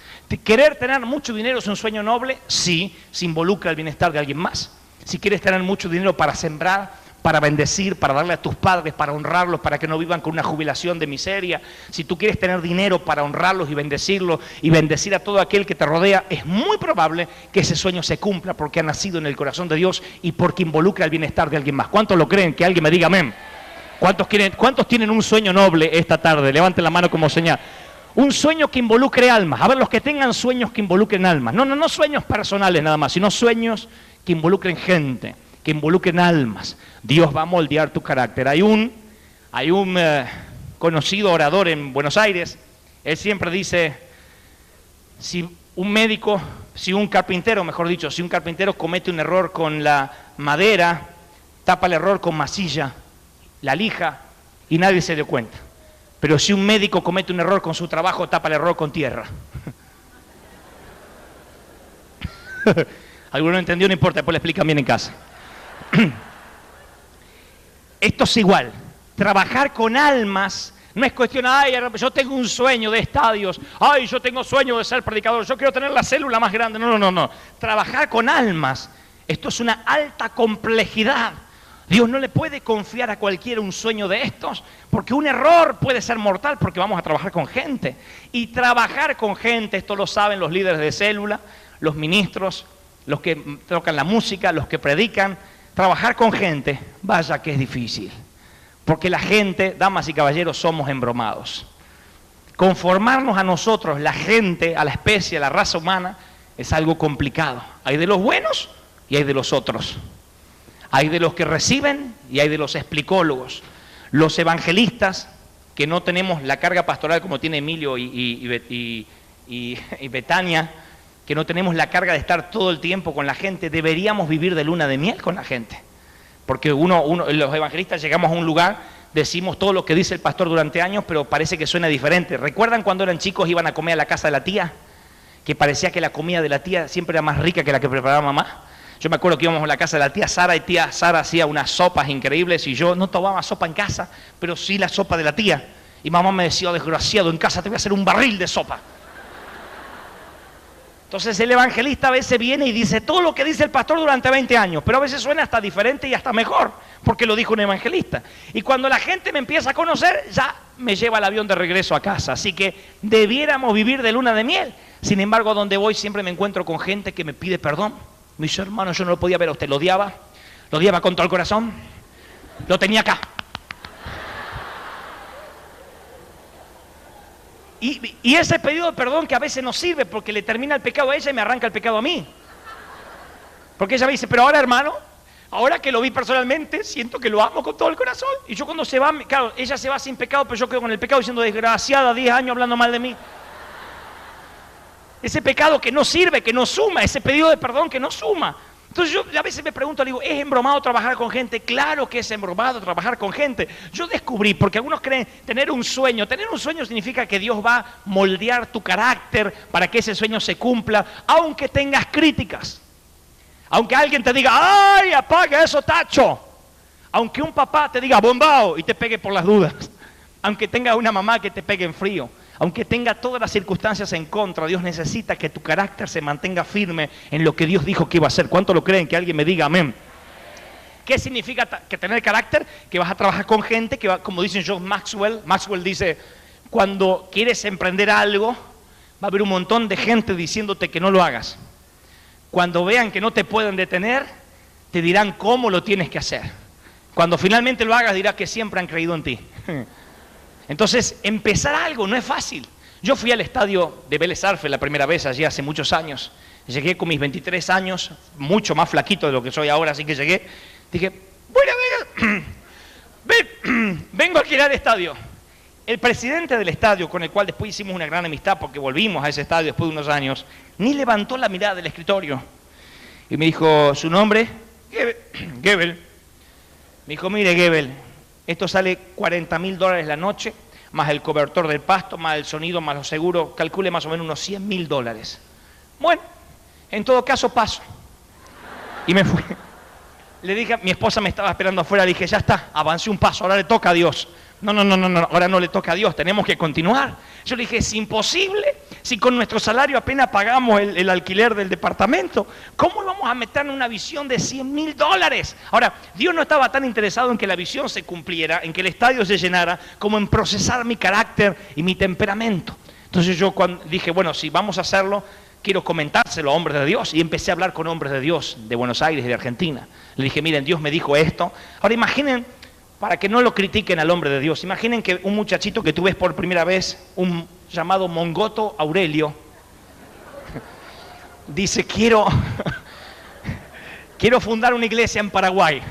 ¿Querer tener mucho dinero es un sueño noble? Sí, si involucra el bienestar de alguien más. Si quieres tener mucho dinero para sembrar, para bendecir, para darle a tus padres, para honrarlos, para que no vivan con una jubilación de miseria. Si tú quieres tener dinero para honrarlos y bendecirlos y bendecir a todo aquel que te rodea, es muy probable que ese sueño se cumpla porque ha nacido en el corazón de Dios y porque involucra el bienestar de alguien más. ¿Cuántos lo creen? Que alguien me diga amén. ¿Cuántos tienen un sueño noble esta tarde? Levanten la mano como señal. Un sueño que involucre almas. A ver, los que tengan sueños que involucren almas. No sueños personales nada más, sino sueños que involucren gente, que involucren almas. Dios va a moldear tu carácter. Hay un conocido orador en Buenos Aires, él siempre dice, si un carpintero comete un error con la madera, tapa el error con masilla, la lija, y nadie se dio cuenta. Pero si un médico comete un error con su trabajo, tapa el error con tierra. ¿Alguno no entendió? No importa, después le explican bien en casa. Esto es igual. Trabajar con almas no es cuestión, ay, yo tengo un sueño de estadios, ay, yo tengo sueño de ser predicador, yo quiero tener la célula más grande. No. Trabajar con almas, esto es una alta complejidad. Dios no le puede confiar a cualquiera un sueño de estos, porque un error puede ser mortal, porque vamos a trabajar con gente. Y trabajar con gente, esto lo saben los líderes de célula, los ministros, los que tocan la música, los que predican. Trabajar con gente, vaya que es difícil, porque la gente, damas y caballeros, somos embromados. Conformarnos a nosotros, la gente, a la especie, a la raza humana, es algo complicado. Hay de los buenos y hay de los otros. Hay de los que reciben y hay de los explicólogos. Los evangelistas, que no tenemos la carga pastoral como tiene Emilio y Betania, que no tenemos la carga de estar todo el tiempo con la gente, deberíamos vivir de luna de miel con la gente. Porque los evangelistas llegamos a un lugar, decimos todo lo que dice el pastor durante años, pero parece que suena diferente. ¿Recuerdan cuando eran chicos iban a comer a la casa de la tía? Que parecía que la comida de la tía siempre era más rica que la que preparaba mamá. Yo me acuerdo que íbamos a la casa de la tía Sara y tía Sara hacía unas sopas increíbles y yo no tomaba sopa en casa, pero sí la sopa de la tía. Y mamá me decía, oh, desgraciado, en casa te voy a hacer un barril de sopa. Entonces el evangelista a veces viene y dice todo lo que dice el pastor durante 20 años, pero a veces suena hasta diferente y hasta mejor, porque lo dijo un evangelista. Y cuando la gente me empieza a conocer, ya me lleva el avión de regreso a casa. Así que debiéramos vivir de luna de miel. Sin embargo, donde voy siempre me encuentro con gente que me pide perdón. Me dice, hermano, yo no lo podía ver a usted, lo odiaba con todo el corazón, lo tenía acá. Y ese pedido de perdón que a veces no sirve porque le termina el pecado a ella y me arranca el pecado a mí. Porque ella me dice, pero ahora, hermano, ahora que lo vi personalmente, siento que lo amo con todo el corazón. Y yo cuando se va, claro, ella se va sin pecado, pero yo quedo con el pecado diciendo, desgraciada, 10 años hablando mal de mí. Ese pecado que no sirve, que no suma, ese pedido de perdón que no suma. Entonces yo a veces me pregunto, digo, ¿es embromado trabajar con gente? Claro que es embromado trabajar con gente. Yo descubrí, porque algunos creen tener un sueño significa que Dios va a moldear tu carácter para que ese sueño se cumpla, aunque tengas críticas. Aunque alguien te diga, ¡ay, apaga eso, tacho! Aunque un papá te diga, bombao, y te pegue por las dudas. Aunque tenga una mamá que te pegue en frío. Aunque tenga todas las circunstancias en contra, Dios necesita que tu carácter se mantenga firme en lo que Dios dijo que iba a hacer. ¿Cuánto lo creen? Que alguien me diga amén. ¿Qué significa que tener carácter? Que vas a trabajar con gente que va, como dice John Maxwell. Maxwell dice, cuando quieres emprender algo, va a haber un montón de gente diciéndote que no lo hagas. Cuando vean que no te pueden detener, te dirán cómo lo tienes que hacer. Cuando finalmente lo hagas, dirás que siempre han creído en ti. Entonces, empezar algo no es fácil. Yo fui al estadio de Vélez Sarsfield la primera vez allí hace muchos años. Llegué con mis 23 años, mucho más flaquito de lo que soy ahora, así que llegué. Dije, bueno, vengo a alquilar el estadio. El presidente del estadio, con el cual después hicimos una gran amistad, porque volvimos a ese estadio después de unos años, ni levantó la mirada del escritorio. Y me dijo, ¿su nombre? Gebel. Me dijo, mire, Gebel, esto sale $40.000 la noche, más el cobertor del pasto, más el sonido, más los seguros, calcule más o menos unos $100.000. Bueno, en todo caso paso. Y me fui. Le dije, mi esposa me estaba esperando afuera, le dije, ya está, avancé un paso, ahora le toca a Dios. No, ahora no le toca a Dios, tenemos que continuar. Yo le dije, es imposible, si con nuestro salario apenas pagamos el alquiler del departamento, ¿cómo vamos a meter en una visión de $100.000? Ahora, Dios no estaba tan interesado en que la visión se cumpliera, en que el estadio se llenara, como en procesar mi carácter y mi temperamento. Entonces yo cuando dije, bueno, si vamos a hacerlo, quiero comentárselo a hombres de Dios, y empecé a hablar con hombres de Dios de Buenos Aires y de Argentina. Le dije, miren, Dios me dijo esto. Ahora imaginen, para que no lo critiquen al hombre de Dios, imaginen que un muchachito que tú ves por primera vez, un llamado Mongoto Aurelio, dice, quiero fundar una iglesia en Paraguay.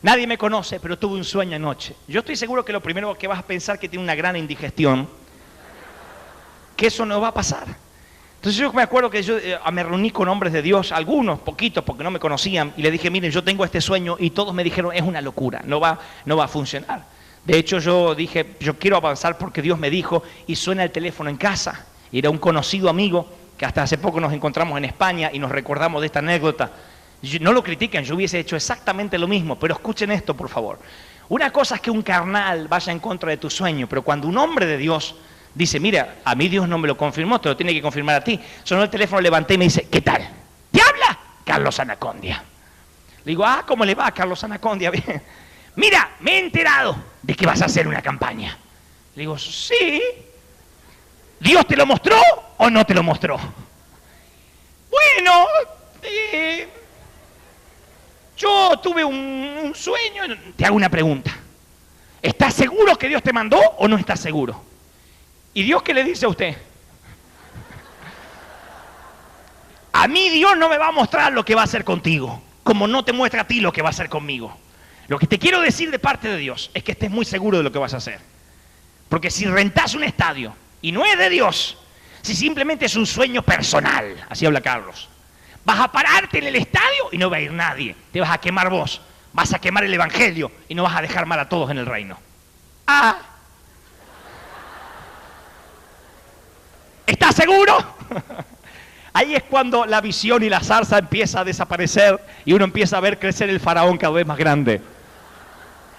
Nadie me conoce, pero tuve un sueño anoche. Yo estoy seguro que lo primero que vas a pensar es que tiene una gran indigestión, que eso no va a pasar. Entonces yo me acuerdo que yo me reuní con hombres de Dios, algunos, poquitos, porque no me conocían, y le dije, miren, yo tengo este sueño, y todos me dijeron, es una locura, no va a funcionar. De hecho, yo dije, yo quiero avanzar porque Dios me dijo, y suena el teléfono en casa, y era un conocido amigo, que hasta hace poco nos encontramos en España, y nos recordamos de esta anécdota. No lo critiquen, yo hubiese hecho exactamente lo mismo, pero escuchen esto, por favor. Una cosa es que un carnal vaya en contra de tu sueño, pero cuando un hombre de Dios dice, mira, a mí Dios no me lo confirmó, te lo tiene que confirmar a ti. Sonó el teléfono, levanté y me dice, ¿qué tal? ¿Te habla? Carlos Anacondia. Le digo, ¿cómo le va a Carlos Anacondia? Bien. Mira, me he enterado de que vas a hacer una campaña. Le digo, sí. ¿Dios te lo mostró o no te lo mostró? Bueno, yo tuve un sueño. Te hago una pregunta. ¿Estás seguro que Dios te mandó o no estás seguro? ¿Y Dios qué le dice a usted? A mí Dios no me va a mostrar lo que va a hacer contigo, como no te muestra a ti lo que va a hacer conmigo. Lo que te quiero decir de parte de Dios es que estés muy seguro de lo que vas a hacer. Porque si rentás un estadio y no es de Dios, si simplemente es un sueño personal, así habla Carlos, vas a pararte en el estadio y no va a ir nadie. Te vas a quemar vos, vas a quemar el evangelio y no vas a dejar mal a todos en el reino. ¿Estás seguro? Ahí es cuando la visión y la zarza empieza a desaparecer y uno empieza a ver crecer el faraón cada vez más grande.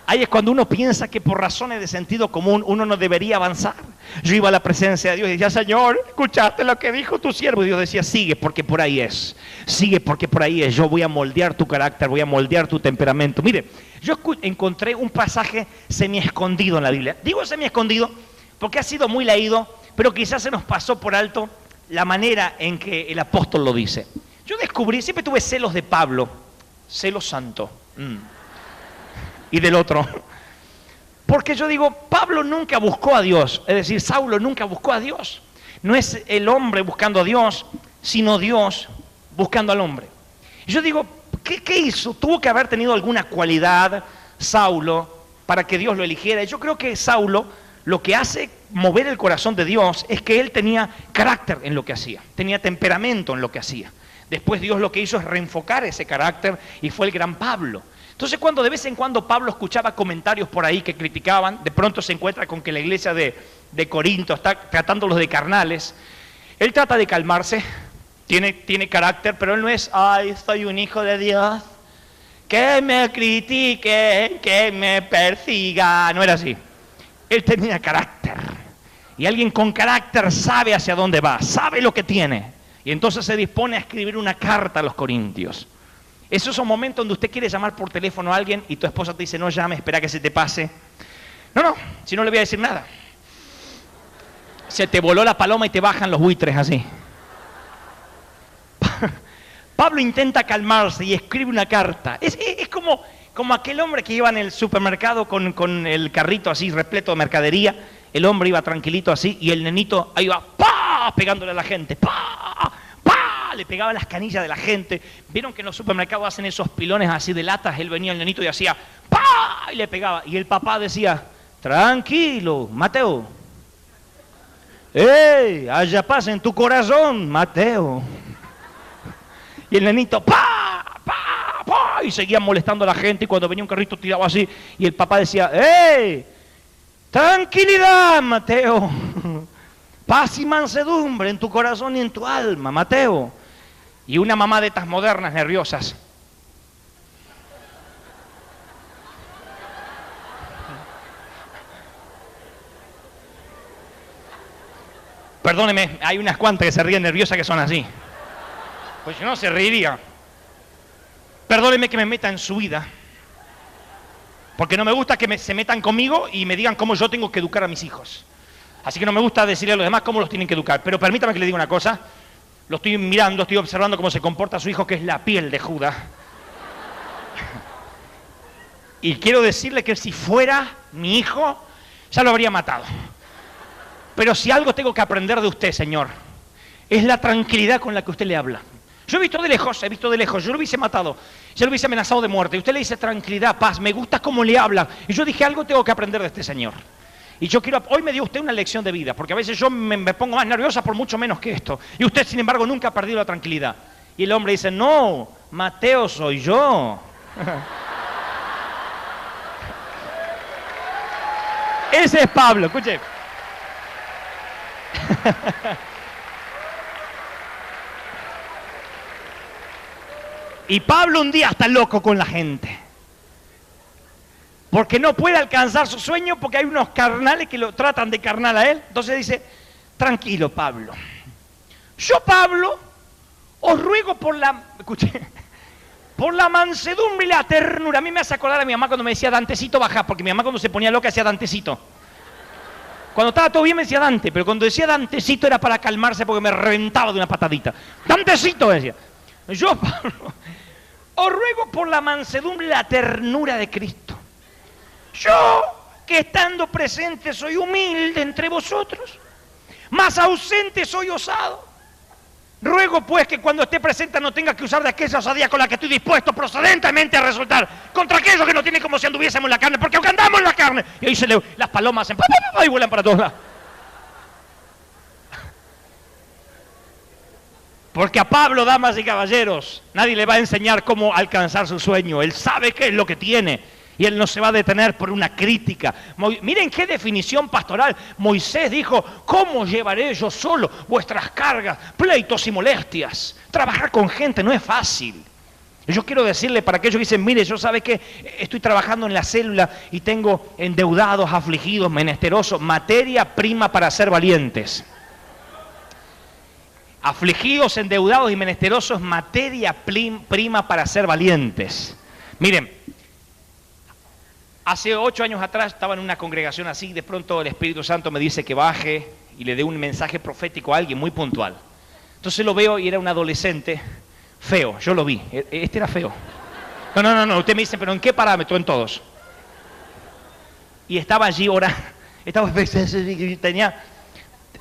Ahí es cuando uno piensa que por razones de sentido común uno no debería avanzar. Yo iba a la presencia de Dios y decía, Señor, ¿escuchaste lo que dijo tu siervo? Y Dios decía, sigue porque por ahí es. Sigue porque por ahí es. Yo voy a moldear tu carácter, voy a moldear tu temperamento. Mire, yo encontré un pasaje semi-escondido en la Biblia. Digo semi-escondido porque ha sido muy leído, pero quizás se nos pasó por alto la manera en que el apóstol lo dice. Yo descubrí, siempre tuve celos de Pablo, celos santo, y del otro. Porque yo digo, Pablo nunca buscó a Dios, es decir, Saulo nunca buscó a Dios. No es el hombre buscando a Dios, sino Dios buscando al hombre. Y yo digo, ¿qué hizo? Tuvo que haber tenido alguna cualidad Saulo para que Dios lo eligiera. Y yo creo que Saulo, lo que hace mover el corazón de Dios es que él tenía carácter en lo que hacía, tenía temperamento en lo que hacía. Después Dios lo que hizo es reenfocar ese carácter y fue el gran Pablo. Entonces cuando de vez en cuando Pablo escuchaba comentarios por ahí que criticaban, de pronto se encuentra con que la iglesia de Corinto está tratándolos de carnales. Él trata de calmarse, tiene carácter, pero él no es, soy un hijo de Dios, que me critique, que me persiga, no era así. Él tenía carácter. Y alguien con carácter sabe hacia dónde va, sabe lo que tiene. Y entonces se dispone a escribir una carta a los corintios. Esos son momentos donde usted quiere llamar por teléfono a alguien y tu esposa te dice, no llame, espera que se te pase. No, si no le voy a decir nada. Se te voló la paloma y te bajan los buitres así. Pablo intenta calmarse y escribe una carta. Es como aquel hombre que iba en el supermercado con el carrito así repleto de mercadería. El hombre iba tranquilito así y el nenito ahí iba ¡pah! Pegándole a la gente. ¡Pah! ¡Pah! Le pegaba las canillas de la gente. Vieron que en los supermercados hacen esos pilones así de latas. Él venía el nenito y hacía ¡pah! Y le pegaba. Y el papá decía, tranquilo, Mateo. ¡Ey! Haya paz en tu corazón, Mateo. Y el nenito, ¡pa! ¡pa! ¡pa! Y seguía molestando a la gente y cuando venía un carrito tiraba así y el papá decía, ¡ey! Tranquilidad, Mateo. Paz y mansedumbre en tu corazón y en tu alma, Mateo. Y una mamá de estas modernas nerviosas. Perdóneme, hay unas cuantas que se ríen nerviosas que son así. Pues si no, se reiría. Perdóneme que me meta en su vida. Porque no me gusta que se metan conmigo y me digan cómo yo tengo que educar a mis hijos. Así que no me gusta decirle a los demás cómo los tienen que educar. Pero permítame que le diga una cosa. Lo estoy mirando, estoy observando cómo se comporta su hijo, que es la piel de Judas. Y quiero decirle que si fuera mi hijo, ya lo habría matado. Pero si algo tengo que aprender de usted, Señor, es la tranquilidad con la que usted le habla. Yo he visto de lejos, yo lo hubiese matado, yo lo hubiese amenazado de muerte. Y usted le dice tranquilidad, paz, me gusta cómo le habla. Y yo dije, algo tengo que aprender de este Señor. Y yo quiero, hoy me dio usted una lección de vida, porque a veces yo me pongo más nerviosa por mucho menos que esto. Y usted, sin embargo, nunca ha perdido la tranquilidad. Y el hombre dice, no, Mateo soy yo. Ese es Pablo, escuche. Y Pablo un día está loco con la gente. Porque no puede alcanzar su sueño porque hay unos carnales que lo tratan de carnal a él. Entonces dice, tranquilo Pablo. Yo Pablo os ruego por la mansedumbre y la ternura. A mí me hace acordar a mi mamá cuando me decía Dantecito baja, porque mi mamá cuando se ponía loca hacía Dantecito. Cuando estaba todo bien me decía Dante, pero cuando decía Dantecito era para calmarse porque me reventaba de una patadita. Dantecito decía. Yo, Pablo, os ruego por la mansedumbre y la ternura de Cristo. Yo, que estando presente soy humilde entre vosotros, mas ausente soy osado. Ruego pues que cuando esté presente no tenga que usar de aquella osadía con la que estoy dispuesto procedentemente a resultar contra aquellos que no tienen como si anduviésemos en la carne, porque aunque andamos en la carne, y ahí las palomas hacen y vuelan para todos lados. Porque a Pablo, damas y caballeros, nadie le va a enseñar cómo alcanzar su sueño. Él sabe qué es lo que tiene y él no se va a detener por una crítica. Miren qué definición pastoral. Moisés dijo, ¿cómo llevaré yo solo vuestras cargas, pleitos y molestias? Trabajar con gente no es fácil. Yo quiero decirle para aquellos que dicen, mire, yo sabe que estoy trabajando en la célula y tengo endeudados, afligidos, menesterosos, materia prima para ser valientes. Afligidos, endeudados y menesterosos, materia prima para ser valientes. Miren, hace 8 años atrás estaba en una congregación así, de pronto el Espíritu Santo me dice que baje y le dé un mensaje profético a alguien muy puntual. Entonces lo veo y era un adolescente feo, yo lo vi, este era feo. No, usted me dice, pero ¿en qué parámetro? En todos. Y estaba allí ahora, tenía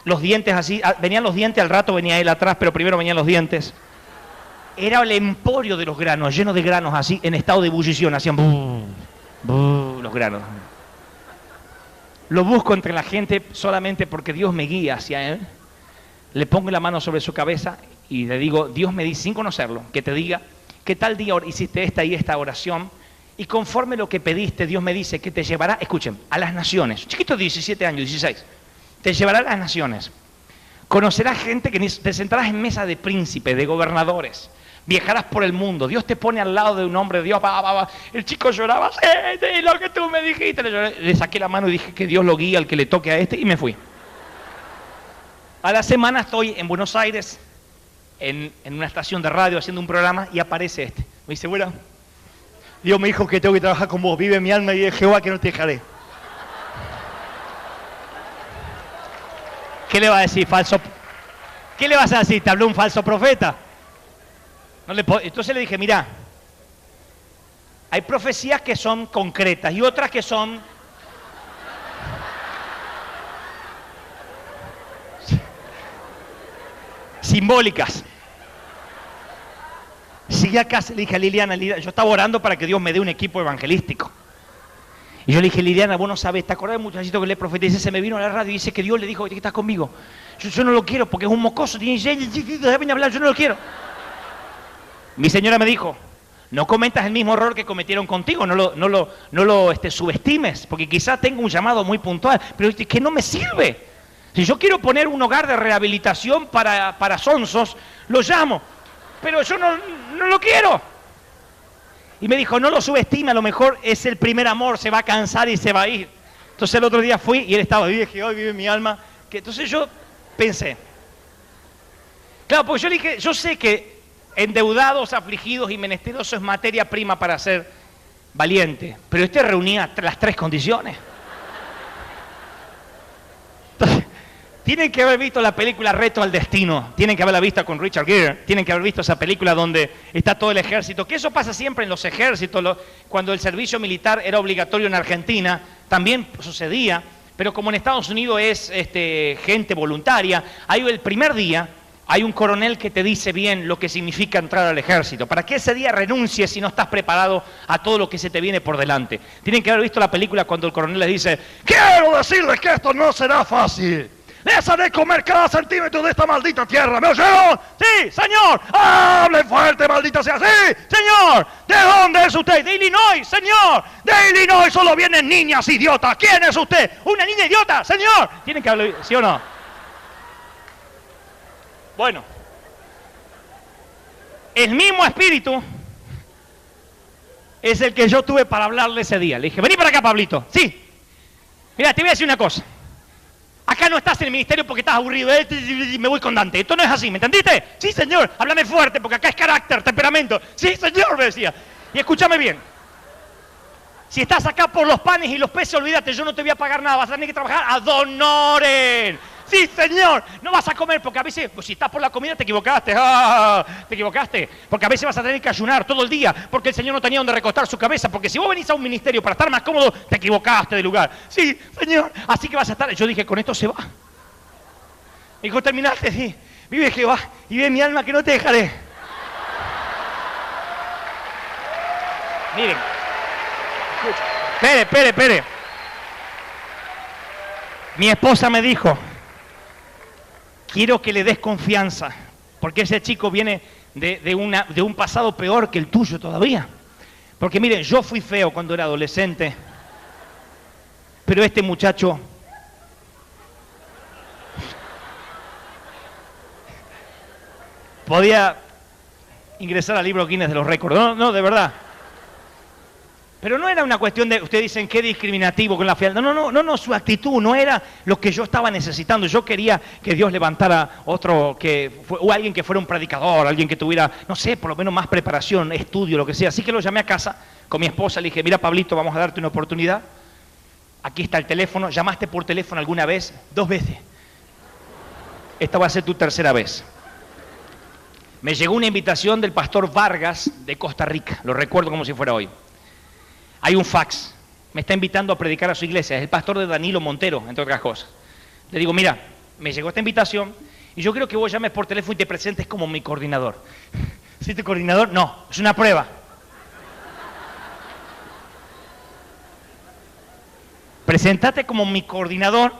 los dientes así, venían los dientes, al rato venía él atrás, pero primero venían los dientes. Era el emporio de los granos, lleno de granos así, en estado de ebullición, hacían los granos. Lo busco entre la gente solamente porque Dios me guía hacia él. Le pongo la mano sobre su cabeza y le digo, Dios me dice, sin conocerlo, que te diga que tal día hiciste esta y esta oración y conforme lo que pediste, Dios me dice que te llevará, escuchen, a las naciones. Chiquito de 17 años, 16. Te llevará a las naciones. Conocerás gente que te sentarás en mesa de príncipes, de gobernadores. Viajarás por el mundo. Dios te pone al lado de un hombre de Dios. El chico lloraba. Sí, lo que tú me dijiste. Le saqué la mano y dije que Dios lo guía al que le toque a este y me fui. A la semana estoy en Buenos Aires, en una estación de radio haciendo un programa y aparece este. Me dice, bueno, Dios me dijo que tengo que trabajar con vos. Vive mi alma y de Jehová que no te dejaré. ¿Qué le va a decir, falso? ¿Qué le vas a decir? ¿Te habló un falso profeta? Entonces le dije, mira, hay profecías que son concretas y otras que son simbólicas. Llegué a casa, le dije a Liliana, yo estaba orando para que Dios me dé un equipo evangelístico. Y yo le dije, Liliana, vos no sabés, ¿te acordás del muchachito que le profetizé? Se me vino a la radio y dice que Dios le dijo que estás conmigo. Yo no lo quiero porque es un mocoso, déjame hablar, yo no lo quiero. Mi señora me dijo, no cometas el mismo error que cometieron contigo, no lo subestimes, porque quizás tenga un llamado muy puntual, pero es que no me sirve. Si yo quiero poner un hogar de rehabilitación para sonsos, lo llamo, pero yo no lo quiero. Y me dijo, no lo subestime, a lo mejor es el primer amor, se va a cansar y se va a ir. Entonces el otro día fui y él estaba, vive hoy vive mi alma. Entonces yo pensé, claro, porque yo le dije, yo sé que endeudados, afligidos y menesterosos es materia prima para ser valiente, pero este reunía las tres condiciones. Entonces, tienen que haber visto la película Reto al Destino, tienen que haberla visto con Richard Gere, tienen que haber visto esa película donde está todo el ejército, que eso pasa siempre en los ejércitos, cuando el servicio militar era obligatorio en Argentina, también sucedía, pero como en Estados Unidos es gente voluntaria, hay el primer día, hay un coronel que te dice bien lo que significa entrar al ejército, para que ese día renuncies si no estás preparado a todo lo que se te viene por delante. Tienen que haber visto la película cuando el coronel les dice, quiero decirles que esto no será fácil. Les haré comer cada centímetro de esta maldita tierra. ¿Me oyeron? Sí, señor. Hablen fuerte, maldita sea. Sí, señor. ¿De dónde es usted? De Illinois, señor. De Illinois solo vienen niñas idiotas. ¿Quién es usted? ¿Una niña idiota, señor? Tienen que hablar, ¿sí o no? Bueno. El mismo espíritu es el que yo tuve para hablarle ese día. Le dije, vení para acá, Pablito. Sí. Mira, te voy a decir una cosa. Acá no estás en el ministerio porque estás aburrido, y me voy con Dante. Esto no es así, ¿me entendiste? Sí, señor, háblame fuerte porque acá es carácter, temperamento. Sí, señor, me decía. Y escúchame bien. Si estás acá por los panes y los peces, olvídate, yo no te voy a pagar nada, vas a tener que trabajar ad honorem. Sí, señor, no vas a comer porque a veces, pues, si estás por la comida te equivocaste, te equivocaste, porque a veces vas a tener que ayunar todo el día porque el Señor no tenía donde recostar su cabeza, porque si vos venís a un ministerio para estar más cómodo, te equivocaste de lugar. Sí, señor, así que vas a estar, yo dije, con esto se va. Me dijo, terminaste, sí, vive Jehová y vive mi alma que no te dejaré. Miren, espere. Mi esposa me dijo, quiero que le des confianza, porque ese chico viene de un pasado peor que el tuyo todavía. Porque miren, yo fui feo cuando era adolescente, pero este muchacho podía ingresar al libro Guinness de los récords. No, de verdad. Pero no era una cuestión de, ustedes dicen, qué discriminativo con la fealdad. No, su actitud no era lo que yo estaba necesitando. Yo quería que Dios levantara otro, o alguien que fuera un predicador, alguien que tuviera, no sé, por lo menos más preparación, estudio, lo que sea. Así que lo llamé a casa con mi esposa, le dije, mira, Pablito, vamos a darte una oportunidad. Aquí está el teléfono. ¿Llamaste por teléfono alguna vez? 2 veces. Esta va a ser tu tercera vez. Me llegó una invitación del pastor Vargas de Costa Rica. Lo recuerdo como si fuera hoy. Hay un fax, me está invitando a predicar a su iglesia, es el pastor de Danilo Montero, entre otras cosas. Le digo, mira, me llegó esta invitación y yo quiero que vos llames por teléfono y te presentes como mi coordinador. ¿Sí, tu coordinador? No, es una prueba. Presentate como mi coordinador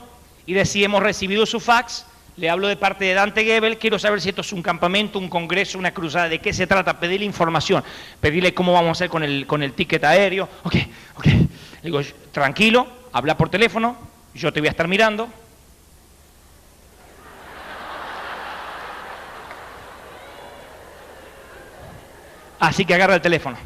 y decí, hemos recibido su fax, le hablo de parte de Dante Gebel, quiero saber si esto es un campamento, un congreso, una cruzada, de qué se trata, pedirle información, pedirle cómo vamos a hacer con el ticket aéreo. Ok. Le digo, tranquilo, habla por teléfono, yo te voy a estar mirando. Así que agarra el teléfono.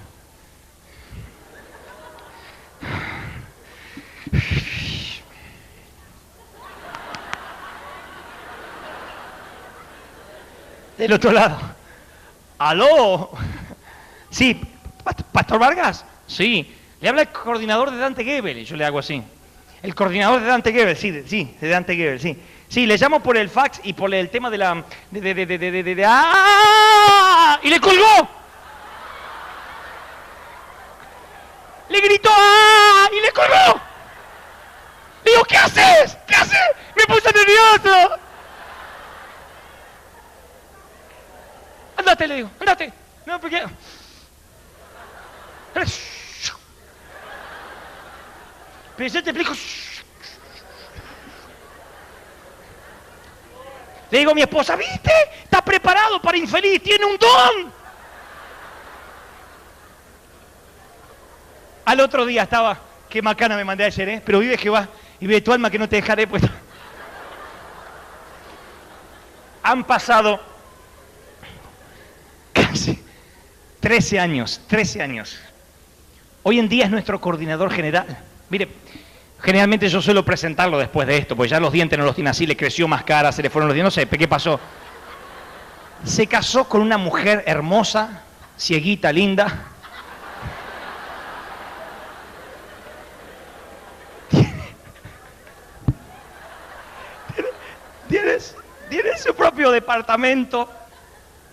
Del otro lado. ¡Aló! Sí, ¿Pastor Vargas? Sí. Le habla el coordinador de Dante Gebel. Y yo le hago así. El coordinador de Dante Gebel, sí, de Dante Gebel, sí. Sí, le llamo por el fax y por el tema de la... ¡Ah! Y le colgó. Le gritó ¡ah! Y le colgó. Le digo, ¿qué haces? ¿Qué haces? Me puse nervioso. Andate, le digo, andate. No, porque... Pero yo te explico. Le digo a mi esposa, ¿viste? Está preparado para infeliz, tiene un don. Al otro día estaba, qué macana me mandé ayer, ¿eh? Pero vive Jehová y ve tu alma que no te dejaré, pues. Han pasado casi 13 años. Hoy en día es nuestro coordinador general. Mire, generalmente yo suelo presentarlo después de esto, pues ya los dientes no los tiene así, le creció más cara, se le fueron los dientes, no sé, ¿qué pasó? Se casó con una mujer hermosa, cieguita, linda. Tiene su propio departamento.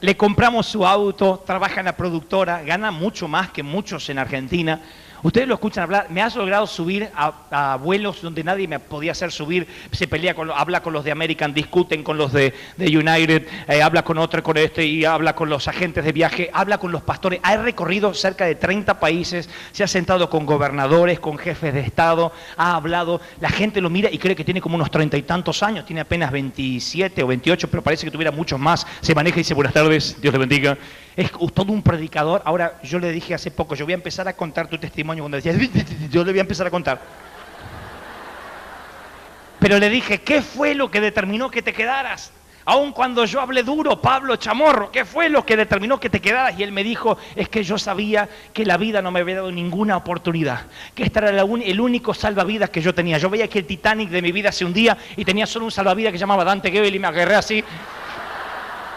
Le compramos su auto, trabaja en la productora, gana mucho más que muchos en Argentina. Ustedes lo escuchan hablar, me has logrado subir a vuelos donde nadie me podía hacer subir, se pelea habla con los de American, discuten con los de United, habla con otro, con este, y habla con los agentes de viaje, habla con los pastores. Ha recorrido cerca de 30 países, se ha sentado con gobernadores, con jefes de Estado, ha hablado, la gente lo mira y cree que tiene como unos 30 y tantos años, tiene apenas 27 o 28, pero parece que tuviera muchos más, se maneja y dice, buenas tardes, Dios le bendiga. Es todo un predicador. Ahora, yo le dije hace poco, yo voy a empezar a contar tu testimonio cuando decías, yo le voy a empezar a contar. Pero le dije, ¿qué fue lo que determinó que te quedaras? Aun cuando yo hablé duro, Pablo Chamorro, ¿qué fue lo que determinó que te quedaras? Y él me dijo, es que yo sabía que la vida no me había dado ninguna oportunidad, que este era el único salvavidas que yo tenía. Yo veía que el Titanic de mi vida se hundía y tenía solo un salvavidas que se llamaba Dante Gebel y me agarré así.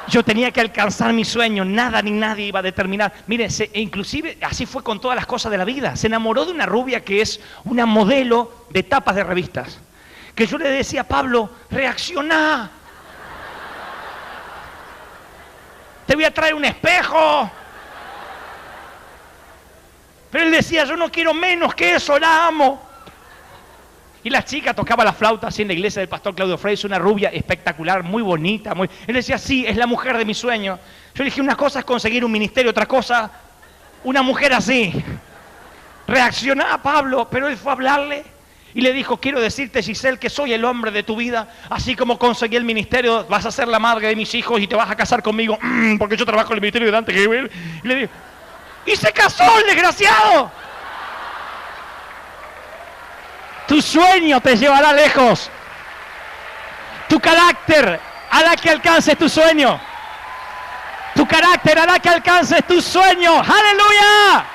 Yo tenía que alcanzar mi sueño, nada ni nadie iba a determinar. Mire, inclusive así fue con todas las cosas de la vida. Se enamoró de una rubia que es una modelo de tapas de revistas. Que yo le decía, Pablo, reaccioná. Te voy a traer un espejo. Pero él decía, yo no quiero menos que eso, la amo. Y la chica tocaba la flauta así en la iglesia del pastor Claudio Frey, una rubia espectacular, muy bonita. Él decía, sí, es la mujer de mi sueño. Yo le dije, una cosa es conseguir un ministerio, otra cosa, una mujer así. Reaccioná, Pablo, pero él fue a hablarle y le dijo, quiero decirte, Giselle, que soy el hombre de tu vida. Así como conseguí el ministerio, vas a ser la madre de mis hijos y te vas a casar conmigo, porque yo trabajo en el ministerio de Dante Gebel. Y le dijo, ¡y se casó el desgraciado! Tu sueño te llevará lejos. Tu carácter hará que alcances tu sueño. Tu carácter hará que alcances tu sueño. ¡Aleluya!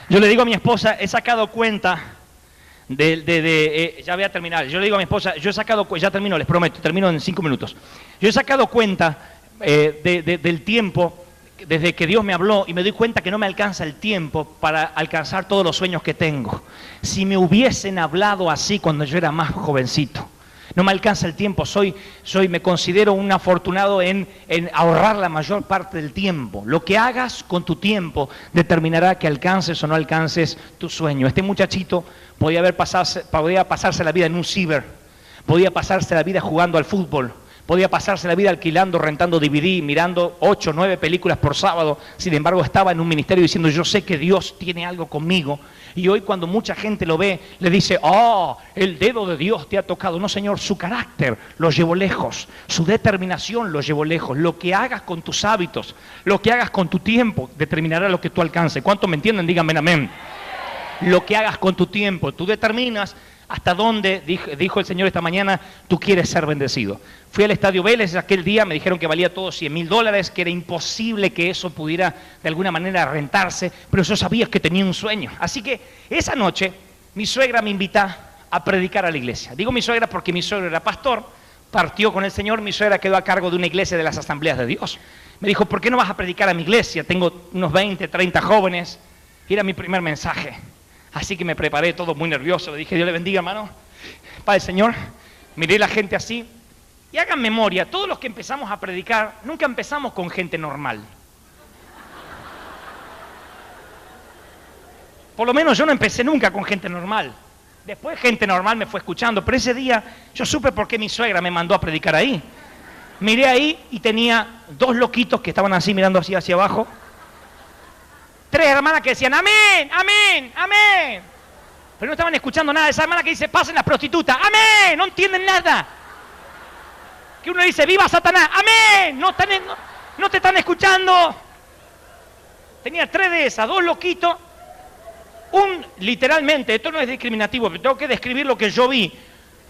Yo le digo a mi esposa, he sacado cuenta ya voy a terminar. Yo le digo a mi esposa, yo he sacado, ya termino, les prometo, termino en 5 minutos. Yo he sacado cuenta del tiempo desde que Dios me habló y me doy cuenta que no me alcanza el tiempo para alcanzar todos los sueños que tengo. Si me hubiesen hablado así cuando yo era más jovencito, no me alcanza el tiempo. Me considero un afortunado en ahorrar la mayor parte del tiempo. Lo que hagas con tu tiempo determinará que alcances o no alcances tu sueño. Este muchachito podía pasarse la vida en un ciber, podía pasarse la vida jugando al fútbol, podía pasarse la vida alquilando, rentando DVD, mirando 8 o 9 películas por sábado. Sin embargo, estaba en un ministerio diciendo, yo sé que Dios tiene algo conmigo. Y hoy cuando mucha gente lo ve, le dice, oh, el dedo de Dios te ha tocado. No, Señor, su carácter lo llevó lejos, su determinación lo llevó lejos. Lo que hagas con tus hábitos, lo que hagas con tu tiempo, determinará lo que tú alcances. ¿Cuántos me entienden? Díganme amén. Lo que hagas con tu tiempo, tú determinas hasta dónde, dijo el Señor esta mañana, tú quieres ser bendecido. Fui al Estadio Vélez aquel día, me dijeron que valía todo $100,000, que era imposible que eso pudiera de alguna manera rentarse, pero yo sabía que tenía un sueño. Así que esa noche mi suegra me invita a predicar a la iglesia. Digo mi suegra porque mi suegro era pastor, partió con el Señor, mi suegra quedó a cargo de una iglesia de las Asambleas de Dios. Me dijo, ¿por qué no vas a predicar a mi iglesia? Tengo unos 20, 30 jóvenes. Y era mi primer mensaje. Así que me preparé todo muy nervioso. Le dije, Dios le bendiga, hermano. Padre Señor, miré la gente así. Y hagan memoria, todos los que empezamos a predicar, nunca empezamos con gente normal. Por lo menos yo no empecé nunca con gente normal. Después gente normal me fue escuchando, pero ese día yo supe por qué mi suegra me mandó a predicar ahí. Miré ahí y tenía 2 loquitos que estaban así mirando así hacia abajo. 3 hermanas que decían, amén, amén, amén. Pero no estaban escuchando nada. Esa hermana que dice, pasen las prostitutas, amén, no entienden nada. Que uno dice, viva Satanás, amén, no te están escuchando. Tenía 3 de esas, 2 loquitos. Literalmente, esto no es discriminativo, pero tengo que describir lo que yo vi.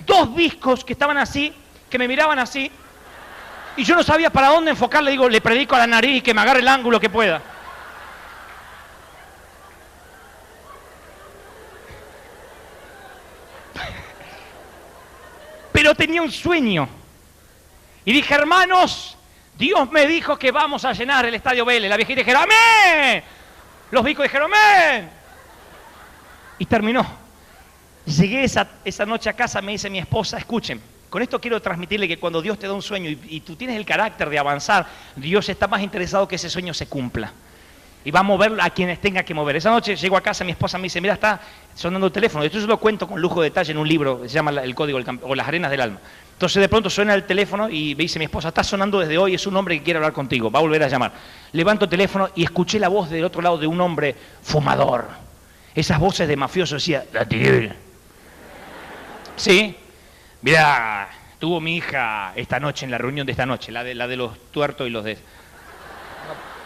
2 viscos que estaban así, que me miraban así, y yo no sabía para dónde enfocar. Le digo, le predico a la nariz, que me agarre el ángulo que pueda. Pero tenía un sueño. Y dije, hermanos, Dios me dijo que vamos a llenar el Estadio Vélez. La viejita dijeron, amén. Los viscos dijeron, amén. Y terminó. Llegué esa noche a casa, me dice mi esposa, escuchen, con esto quiero transmitirle que cuando Dios te da un sueño y tú tienes el carácter de avanzar, Dios está más interesado que ese sueño se cumpla. Y va a mover a quienes tenga que mover. Esa noche llego a casa, mi esposa me dice, mira, está sonando el teléfono. Esto yo lo cuento con lujo de detalle en un libro, se llama El Código o Las Arenas del Alma. Entonces de pronto suena el teléfono y me dice mi esposa, está sonando desde hoy, es un hombre que quiere hablar contigo, va a volver a llamar. Levanto el teléfono y escuché la voz del otro lado de un hombre fumador. Esas voces de mafioso decía, la tiré. Sí, mira, tuvo mi hija esta noche, en la reunión de esta noche, la de los tuertos y los de...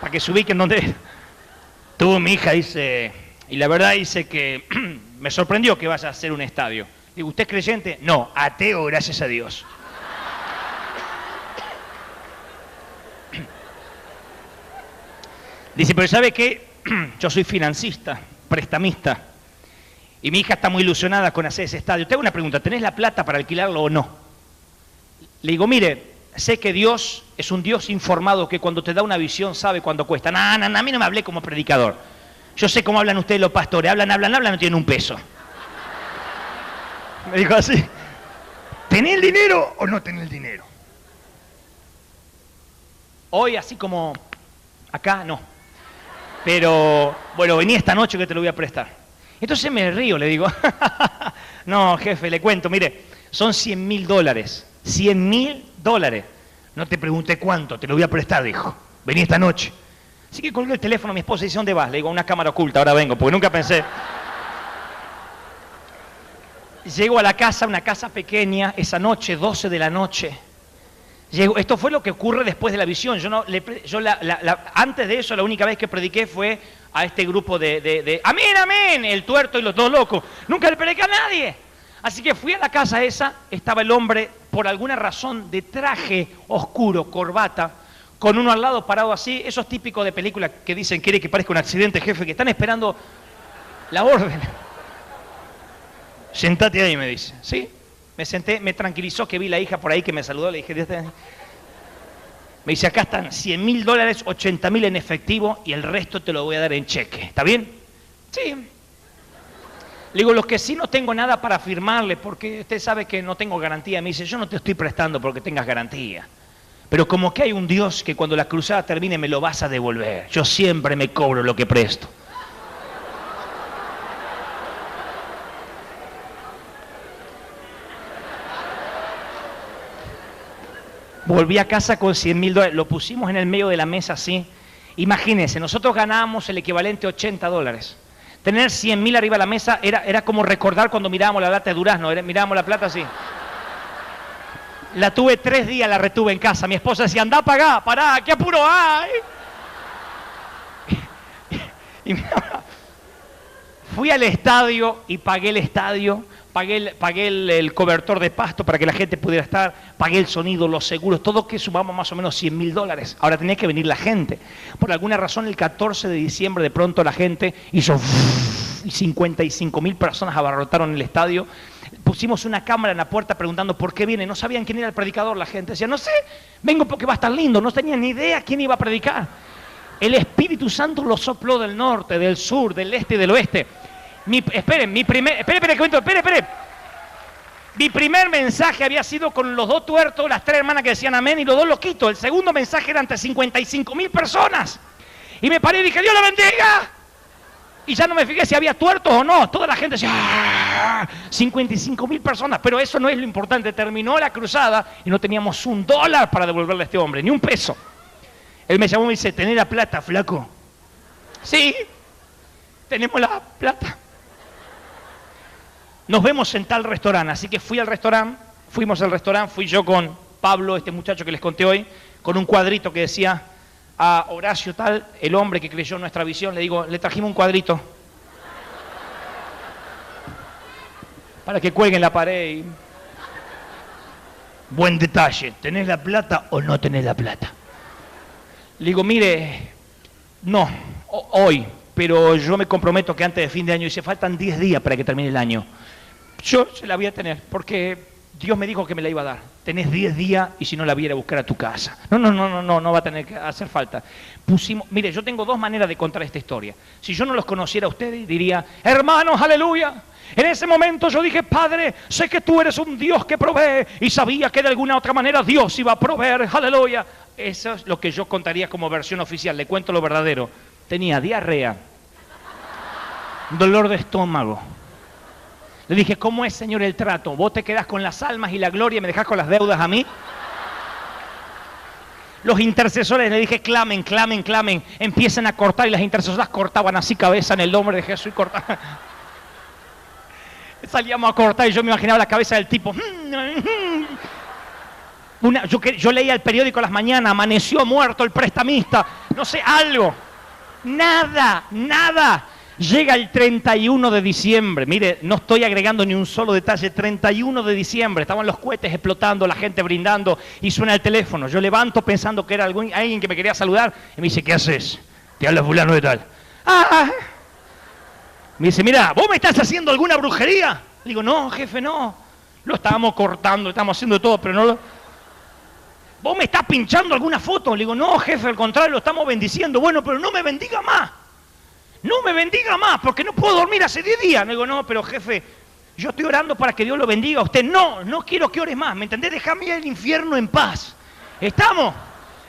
Para que se ubiquen donde... Tuvo mi hija, dice, y la verdad dice que me sorprendió que vaya a hacer un estadio. Digo, ¿usted es creyente? No, ateo, gracias a Dios. Dice, pero ¿sabe qué? Yo soy financista, prestamista, y mi hija está muy ilusionada con hacer ese estadio. Te hago una pregunta, ¿tenés la plata para alquilarlo o no? Le digo, mire, sé que Dios es un Dios informado que cuando te da una visión sabe cuánto cuesta. No, a mí no me hablé como predicador. Yo sé cómo hablan ustedes los pastores, hablan, no tienen un peso. Me dijo así, ¿tenés el dinero o no tenés el dinero? Hoy así como acá, no. Pero, bueno, vení esta noche que te lo voy a prestar. Entonces me río, le digo, no, jefe, le cuento, mire, son $100.000. $100.000. No te pregunté cuánto, te lo voy a prestar, dijo. Vení esta noche. Así que colgué el teléfono a mi esposa y dice, ¿dónde vas? Le digo, a una cámara oculta, ahora vengo, porque nunca pensé. Llego a la casa, una casa pequeña, esa noche, 12 de la noche. Llego, esto fue lo que ocurre después de la visión. Antes de eso, la única vez que prediqué fue a este grupo de amén, amén, el tuerto y los 2 locos. Nunca le prediqué a nadie. Así que fui a la casa esa, estaba el hombre, por alguna razón, de traje oscuro, corbata, con uno al lado parado así, esos típicos de películas que dicen, quiere que parezca un accidente, jefe, que están esperando la orden. Sentate ahí, me dice. Sí, me senté, me tranquilizó que vi la hija por ahí que me saludó, le dije, Dios te... Me dice, acá están $100.000, 80.000 en efectivo y el resto te lo voy a dar en cheque. ¿Está bien? Sí. Le digo, los que sí no tengo nada para firmarle, porque usted sabe que no tengo garantía. Me dice, yo no te estoy prestando porque tengas garantía. Pero como que hay un Dios que cuando la cruzada termine me lo vas a devolver. Yo siempre me cobro lo que presto. Volví a casa con $100.000, lo pusimos en el medio de la mesa así. Imagínense, nosotros ganábamos el equivalente a $80. Tener 100.000 arriba de la mesa era como recordar cuando mirábamos la lata de durazno, mirábamos la plata así. La tuve 3 días, la retuve en casa. Mi esposa decía, anda a pagar, pará, ¿qué apuro hay? Y fui al estadio y pagué el estadio. Pagué el cobertor de pasto para que la gente pudiera estar, pagué el sonido, los seguros, todo que sumamos más o menos $100.000. Ahora tenía que venir la gente. Por alguna razón el 14 de diciembre de pronto la gente hizo y 55.000 personas abarrotaron el estadio. pusimos una cámara en la puerta preguntando por qué viene. No sabían quién era el predicador, la gente decía, no sé, vengo porque va a estar lindo. No tenían ni idea quién iba a predicar. El Espíritu Santo lo sopló del norte, del sur, del este y del oeste. Esperen. Mi primer mensaje había sido con los 2 tuertos, las 3 hermanas que decían amén y los 2 loquitos. El segundo mensaje era ante 55.000 personas. Y me paré y dije, Dios la bendiga. Y ya no me fijé si había tuertos o no. Toda la gente decía, ¡ah! 55.000 personas. Pero eso no es lo importante. Terminó la cruzada y no teníamos $1 para devolverle a este hombre, ni un peso. Él me llamó y me dice, ¿tenés la plata, flaco? Sí, tenemos la plata. Nos vemos en tal restaurante. Así que fuimos al restaurante, fui yo con Pablo, este muchacho que les conté hoy, con un cuadrito que decía a Horacio tal, el hombre que creyó en nuestra visión, le digo, le trajimos un cuadrito para que cuelgue en la pared. Y... Buen detalle, ¿tenés la plata o no tenés la plata? Le digo, mire, no, hoy, pero yo me comprometo que antes de fin de año, dice, faltan 10 días para que termine el año. Yo se la voy a tener, porque Dios me dijo que me la iba a dar. Tenés 10 días y si no la voy a ir a buscar a tu casa. No va a tener que hacer falta. Mire, yo tengo 2 maneras de contar esta historia. Si yo no los conociera a ustedes, diría, hermanos, aleluya. En ese momento yo dije, Padre, sé que tú eres un Dios que provee, y sabía que de alguna otra manera Dios iba a proveer, aleluya. Eso es lo que yo contaría como versión oficial. Le cuento lo verdadero. Tenía diarrea, dolor de estómago. Le dije, ¿cómo es, Señor, el trato? ¿Vos te quedás con las almas y la gloria y me dejás con las deudas a mí? Los intercesores, le dije, clamen. Empiecen a cortar, y las intercesoras cortaban así cabeza en el nombre de Jesús y cortaban. Salíamos a cortar y yo me imaginaba la cabeza del tipo. Yo leía el periódico a las mañanas, amaneció muerto el prestamista, no sé, algo. Nada. Llega el 31 de diciembre, mire, no estoy agregando ni un solo detalle, 31 de diciembre, estaban los cohetes explotando, la gente brindando, y suena el teléfono. Yo levanto pensando que era alguien que me quería saludar, y me dice, ¿qué haces? Te habla fulano de tal. Me dice, mira, ¿vos me estás haciendo alguna brujería? Le digo, no, jefe, no. Lo estábamos cortando, estábamos haciendo todo, pero no lo... ¿Vos me estás pinchando alguna foto? Le digo, no, jefe, al contrario, lo estamos bendiciendo. Bueno, pero no me bendiga más. No me bendiga más, porque no puedo dormir hace 10 días. Le digo, no, pero jefe, yo estoy orando para que Dios lo bendiga a usted. No quiero que ores más, ¿me entendés? Déjame ir al infierno en paz. ¿Estamos?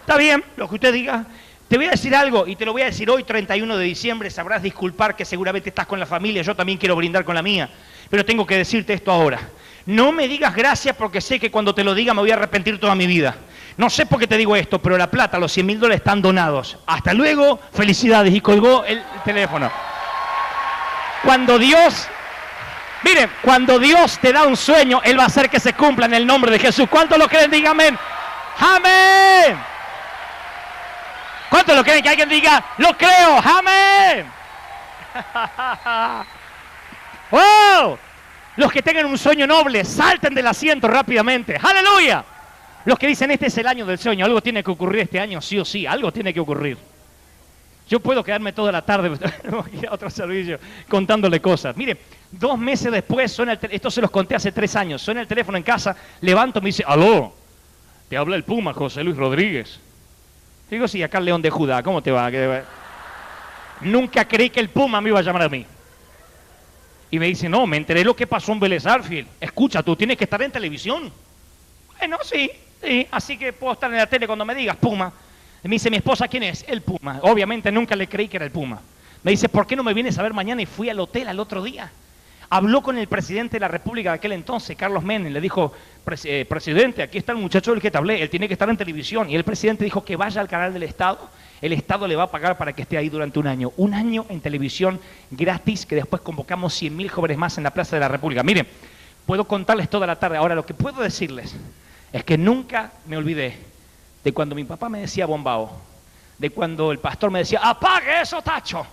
Está bien, lo que usted diga. Te voy a decir algo, y te lo voy a decir hoy, 31 de diciembre, sabrás disculpar que seguramente estás con la familia, yo también quiero brindar con la mía, pero tengo que decirte esto ahora. No me digas gracias porque sé que cuando te lo diga me voy a arrepentir toda mi vida. No sé por qué te digo esto, pero la plata, los $100.000 están donados. Hasta luego, felicidades. Y colgó el teléfono. Cuando Dios te da un sueño, Él va a hacer que se cumpla en el nombre de Jesús. ¿Cuántos lo creen? Digan amén. ¡Amén! ¿Cuántos lo creen? Que alguien diga, lo creo, amén. ¡Wow! Los que tengan un sueño noble, salten del asiento rápidamente. ¡Aleluya! Los que dicen, este es el año del sueño, algo tiene que ocurrir este año, sí o sí, algo tiene que ocurrir. Yo puedo quedarme toda la tarde, ir a otro servicio, contándole cosas. Mire, 2 meses después, suena esto se los conté hace 3 años, suena el teléfono en casa, levanto, me dice, aló, te habla el Puma, José Luis Rodríguez. Digo, sí, acá el León de Judá, ¿cómo te va? Nunca creí que el Puma me iba a llamar a mí. Y me dice, no, me enteré lo que pasó en Vélez Sarsfield. Escucha, tú tienes que estar en televisión. Bueno, sí, así que puedo estar en la tele cuando me digas Puma. Y me dice, mi esposa, ¿quién es? El Puma. Obviamente nunca le creí que era el Puma. Me dice, ¿por qué no me vienes a ver mañana? Y fui al hotel al otro día. Habló con el presidente de la República de aquel entonces, Carlos Menem. Le dijo, presidente, aquí está el muchacho del que te hablé, él tiene que estar en televisión. Y el presidente dijo que vaya al canal del Estado. El Estado le va a pagar para que esté ahí durante un año. Un año en televisión gratis, que después convocamos 100.000 jóvenes más en la Plaza de la República. Miren, puedo contarles toda la tarde. Ahora, lo que puedo decirles es que nunca me olvidé de cuando mi papá me decía bombao, de cuando el pastor me decía, apague eso, tacho,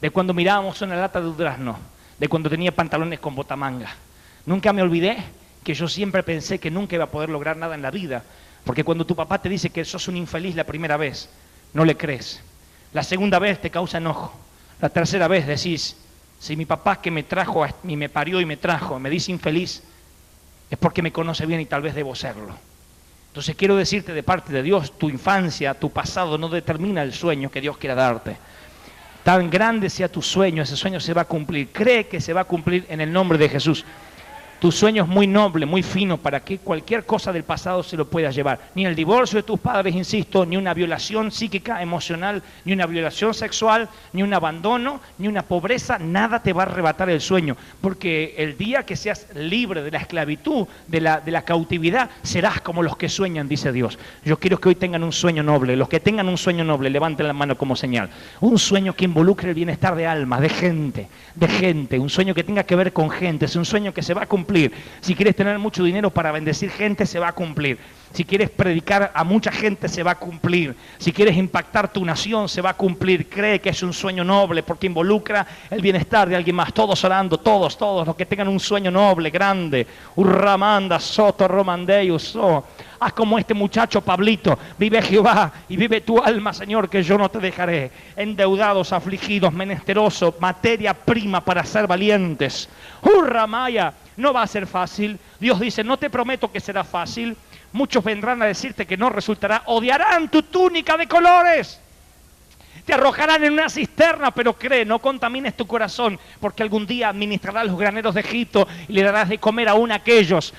de cuando mirábamos una lata de durazno, de cuando tenía pantalones con botamanga. Nunca me olvidé que yo siempre pensé que nunca iba a poder lograr nada en la vida, porque cuando tu papá te dice que sos un infeliz la primera vez, no le crees. La segunda vez te causa enojo. La tercera vez decís, si mi papá que me trajo y me parió y me trajo, me dice infeliz, es porque me conoce bien y tal vez debo serlo. Entonces quiero decirte de parte de Dios, tu infancia, tu pasado no determina el sueño que Dios quiera darte. Tan grande sea tu sueño, ese sueño se va a cumplir. Cree que se va a cumplir en el nombre de Jesús. Tu sueño es muy noble, muy fino, para que cualquier cosa del pasado se lo puedas llevar. Ni el divorcio de tus padres, insisto, ni una violación psíquica, emocional, ni una violación sexual, ni un abandono, ni una pobreza, nada te va a arrebatar el sueño. Porque el día que seas libre de la esclavitud, de la cautividad, serás como los que sueñan, dice Dios. Yo quiero que hoy tengan un sueño noble. Los que tengan un sueño noble, levanten la mano como señal. Un sueño que involucre el bienestar de almas, de gente. Un sueño que tenga que ver con gente. Es un sueño que se va a cumplir. Si quieres tener mucho dinero para bendecir gente, se va a cumplir. Si quieres predicar a mucha gente, se va a cumplir. Si quieres impactar tu nación, se va a cumplir. Cree que es un sueño noble porque involucra el bienestar de alguien más. Todos orando, todos, los que tengan un sueño noble, grande. Urramanda, soto, romandeus, oh. Haz como este muchacho Pablito. Vive Jehová y vive tu alma, Señor, que yo no te dejaré. Endeudados, afligidos, menesterosos, materia prima para ser valientes. Urramaya, no va a ser fácil. Dios dice, no te prometo que será fácil. Muchos vendrán a decirte que no resultará. Odiarán tu túnica de colores. Te arrojarán en una cisterna, pero cree, no contamines tu corazón, porque algún día administrarás los graneros de Egipto y le darás de comer aún a aquellos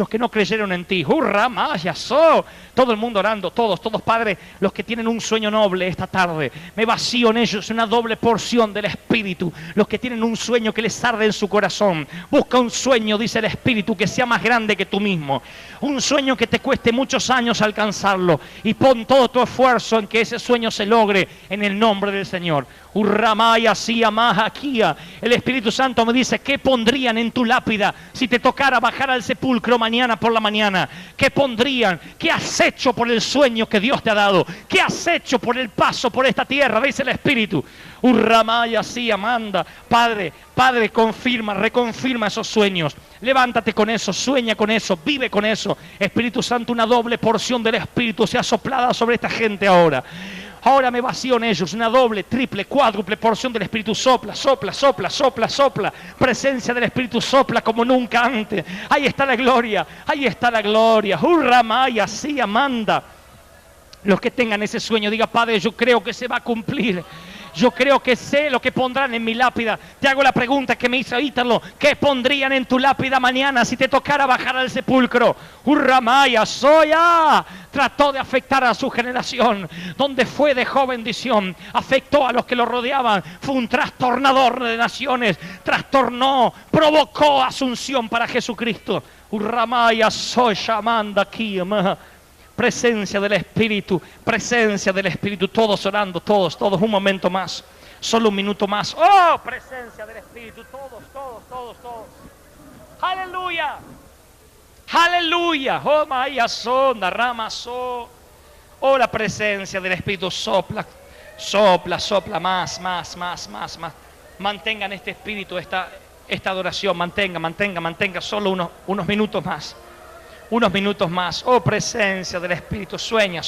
que no creyeron en ti. ¡Hurra, maya, so! Todo el mundo orando, todos, Padre, los que tienen un sueño noble esta tarde, me vacío en ellos una doble porción del Espíritu. Los que tienen un sueño que les arde en su corazón, busca un sueño, dice el Espíritu, que sea más grande que tú mismo. Un sueño que te cueste muchos años alcanzarlo, y pon todo tu esfuerzo en que ese sueño se logre en el nombre del Señor. Urramaya, siamaja, kia. El Espíritu Santo me dice, ¿qué pondrían en tu lápida si te tocara bajar al sepulcro mañana por la mañana? ¿Qué pondrían? ¿Qué has hecho por el sueño que Dios te ha dado? ¿Qué has hecho por el paso por esta tierra? Dice el Espíritu. Urramaya, siamanda. Padre, confirma, reconfirma esos sueños. Levántate con eso, sueña con eso, vive con eso. Espíritu Santo, una doble porción del Espíritu sea soplada sobre esta gente ahora. Ahora me vacío en ellos, una doble, triple, cuádruple porción del Espíritu. Sopla. Presencia del Espíritu sopla como nunca antes. Ahí está la gloria. Urramaya, sí, amanda. Los que tengan ese sueño, diga, Padre, yo creo que se va a cumplir. Yo creo que sé lo que pondrán en mi lápida. Te hago la pregunta que me hizo Ítalo. ¿Qué pondrían en tu lápida mañana si te tocara bajar al sepulcro? Urramaya, soya. Trató de afectar a su generación. Donde fue dejó bendición. Afectó a los que lo rodeaban. Fue un trastornador de naciones. Trastornó, provocó asunción para Jesucristo. Urramaya, soya, manda aquí, presencia del Espíritu, todos orando, todos, un momento más, solo un minuto más. Oh, presencia del Espíritu, todos. Aleluya. Oh, maya sonda, rama so. Oh, la presencia del Espíritu sopla más. Mantengan este espíritu, esta adoración, mantenga solo unos minutos más. Unos minutos más. Oh, presencia del Espíritu. Sueña,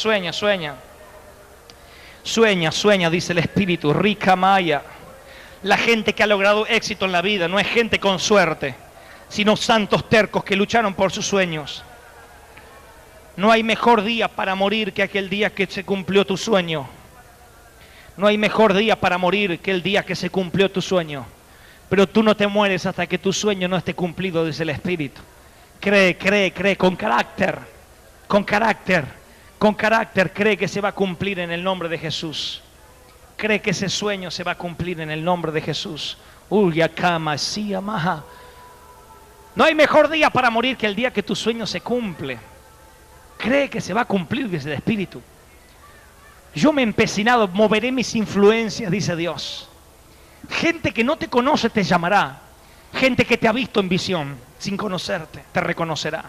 dice el Espíritu. Rica Maya. La gente que ha logrado éxito en la vida no es gente con suerte, sino santos tercos que lucharon por sus sueños. No hay mejor día para morir que aquel día que se cumplió tu sueño. No hay mejor día para morir que el día que se cumplió tu sueño. Pero tú no te mueres hasta que tu sueño no esté cumplido, dice el Espíritu. Cree, con carácter, cree que se va a cumplir en el nombre de Jesús. Cree que ese sueño se va a cumplir en el nombre de Jesús. No hay mejor día para morir que el día que tu sueño se cumple. Cree que se va a cumplir, dice el Espíritu. Yo me he empecinado, moveré mis influencias, dice Dios. Gente que no te conoce te llamará. Gente que te ha visto en visión, sin conocerte, te reconocerá.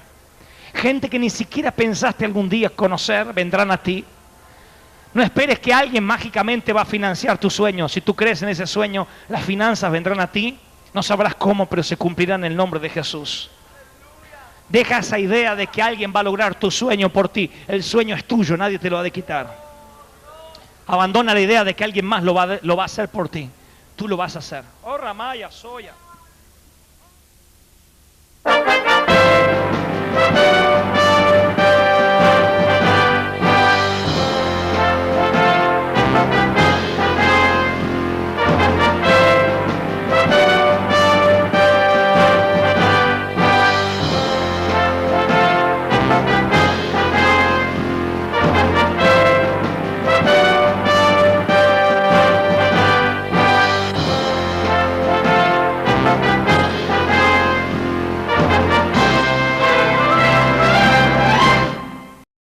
Gente que ni siquiera pensaste algún día conocer, vendrán a ti. No esperes que alguien mágicamente va a financiar tu sueño. Si tú crees en ese sueño, las finanzas vendrán a ti. No sabrás cómo, pero se cumplirán en el nombre de Jesús. Deja esa idea de que alguien va a lograr tu sueño por ti. El sueño es tuyo, nadie te lo ha de quitar. Abandona la idea de que alguien más lo va a hacer por ti. Tú lo vas a hacer. Oh, Ramaya, Soya.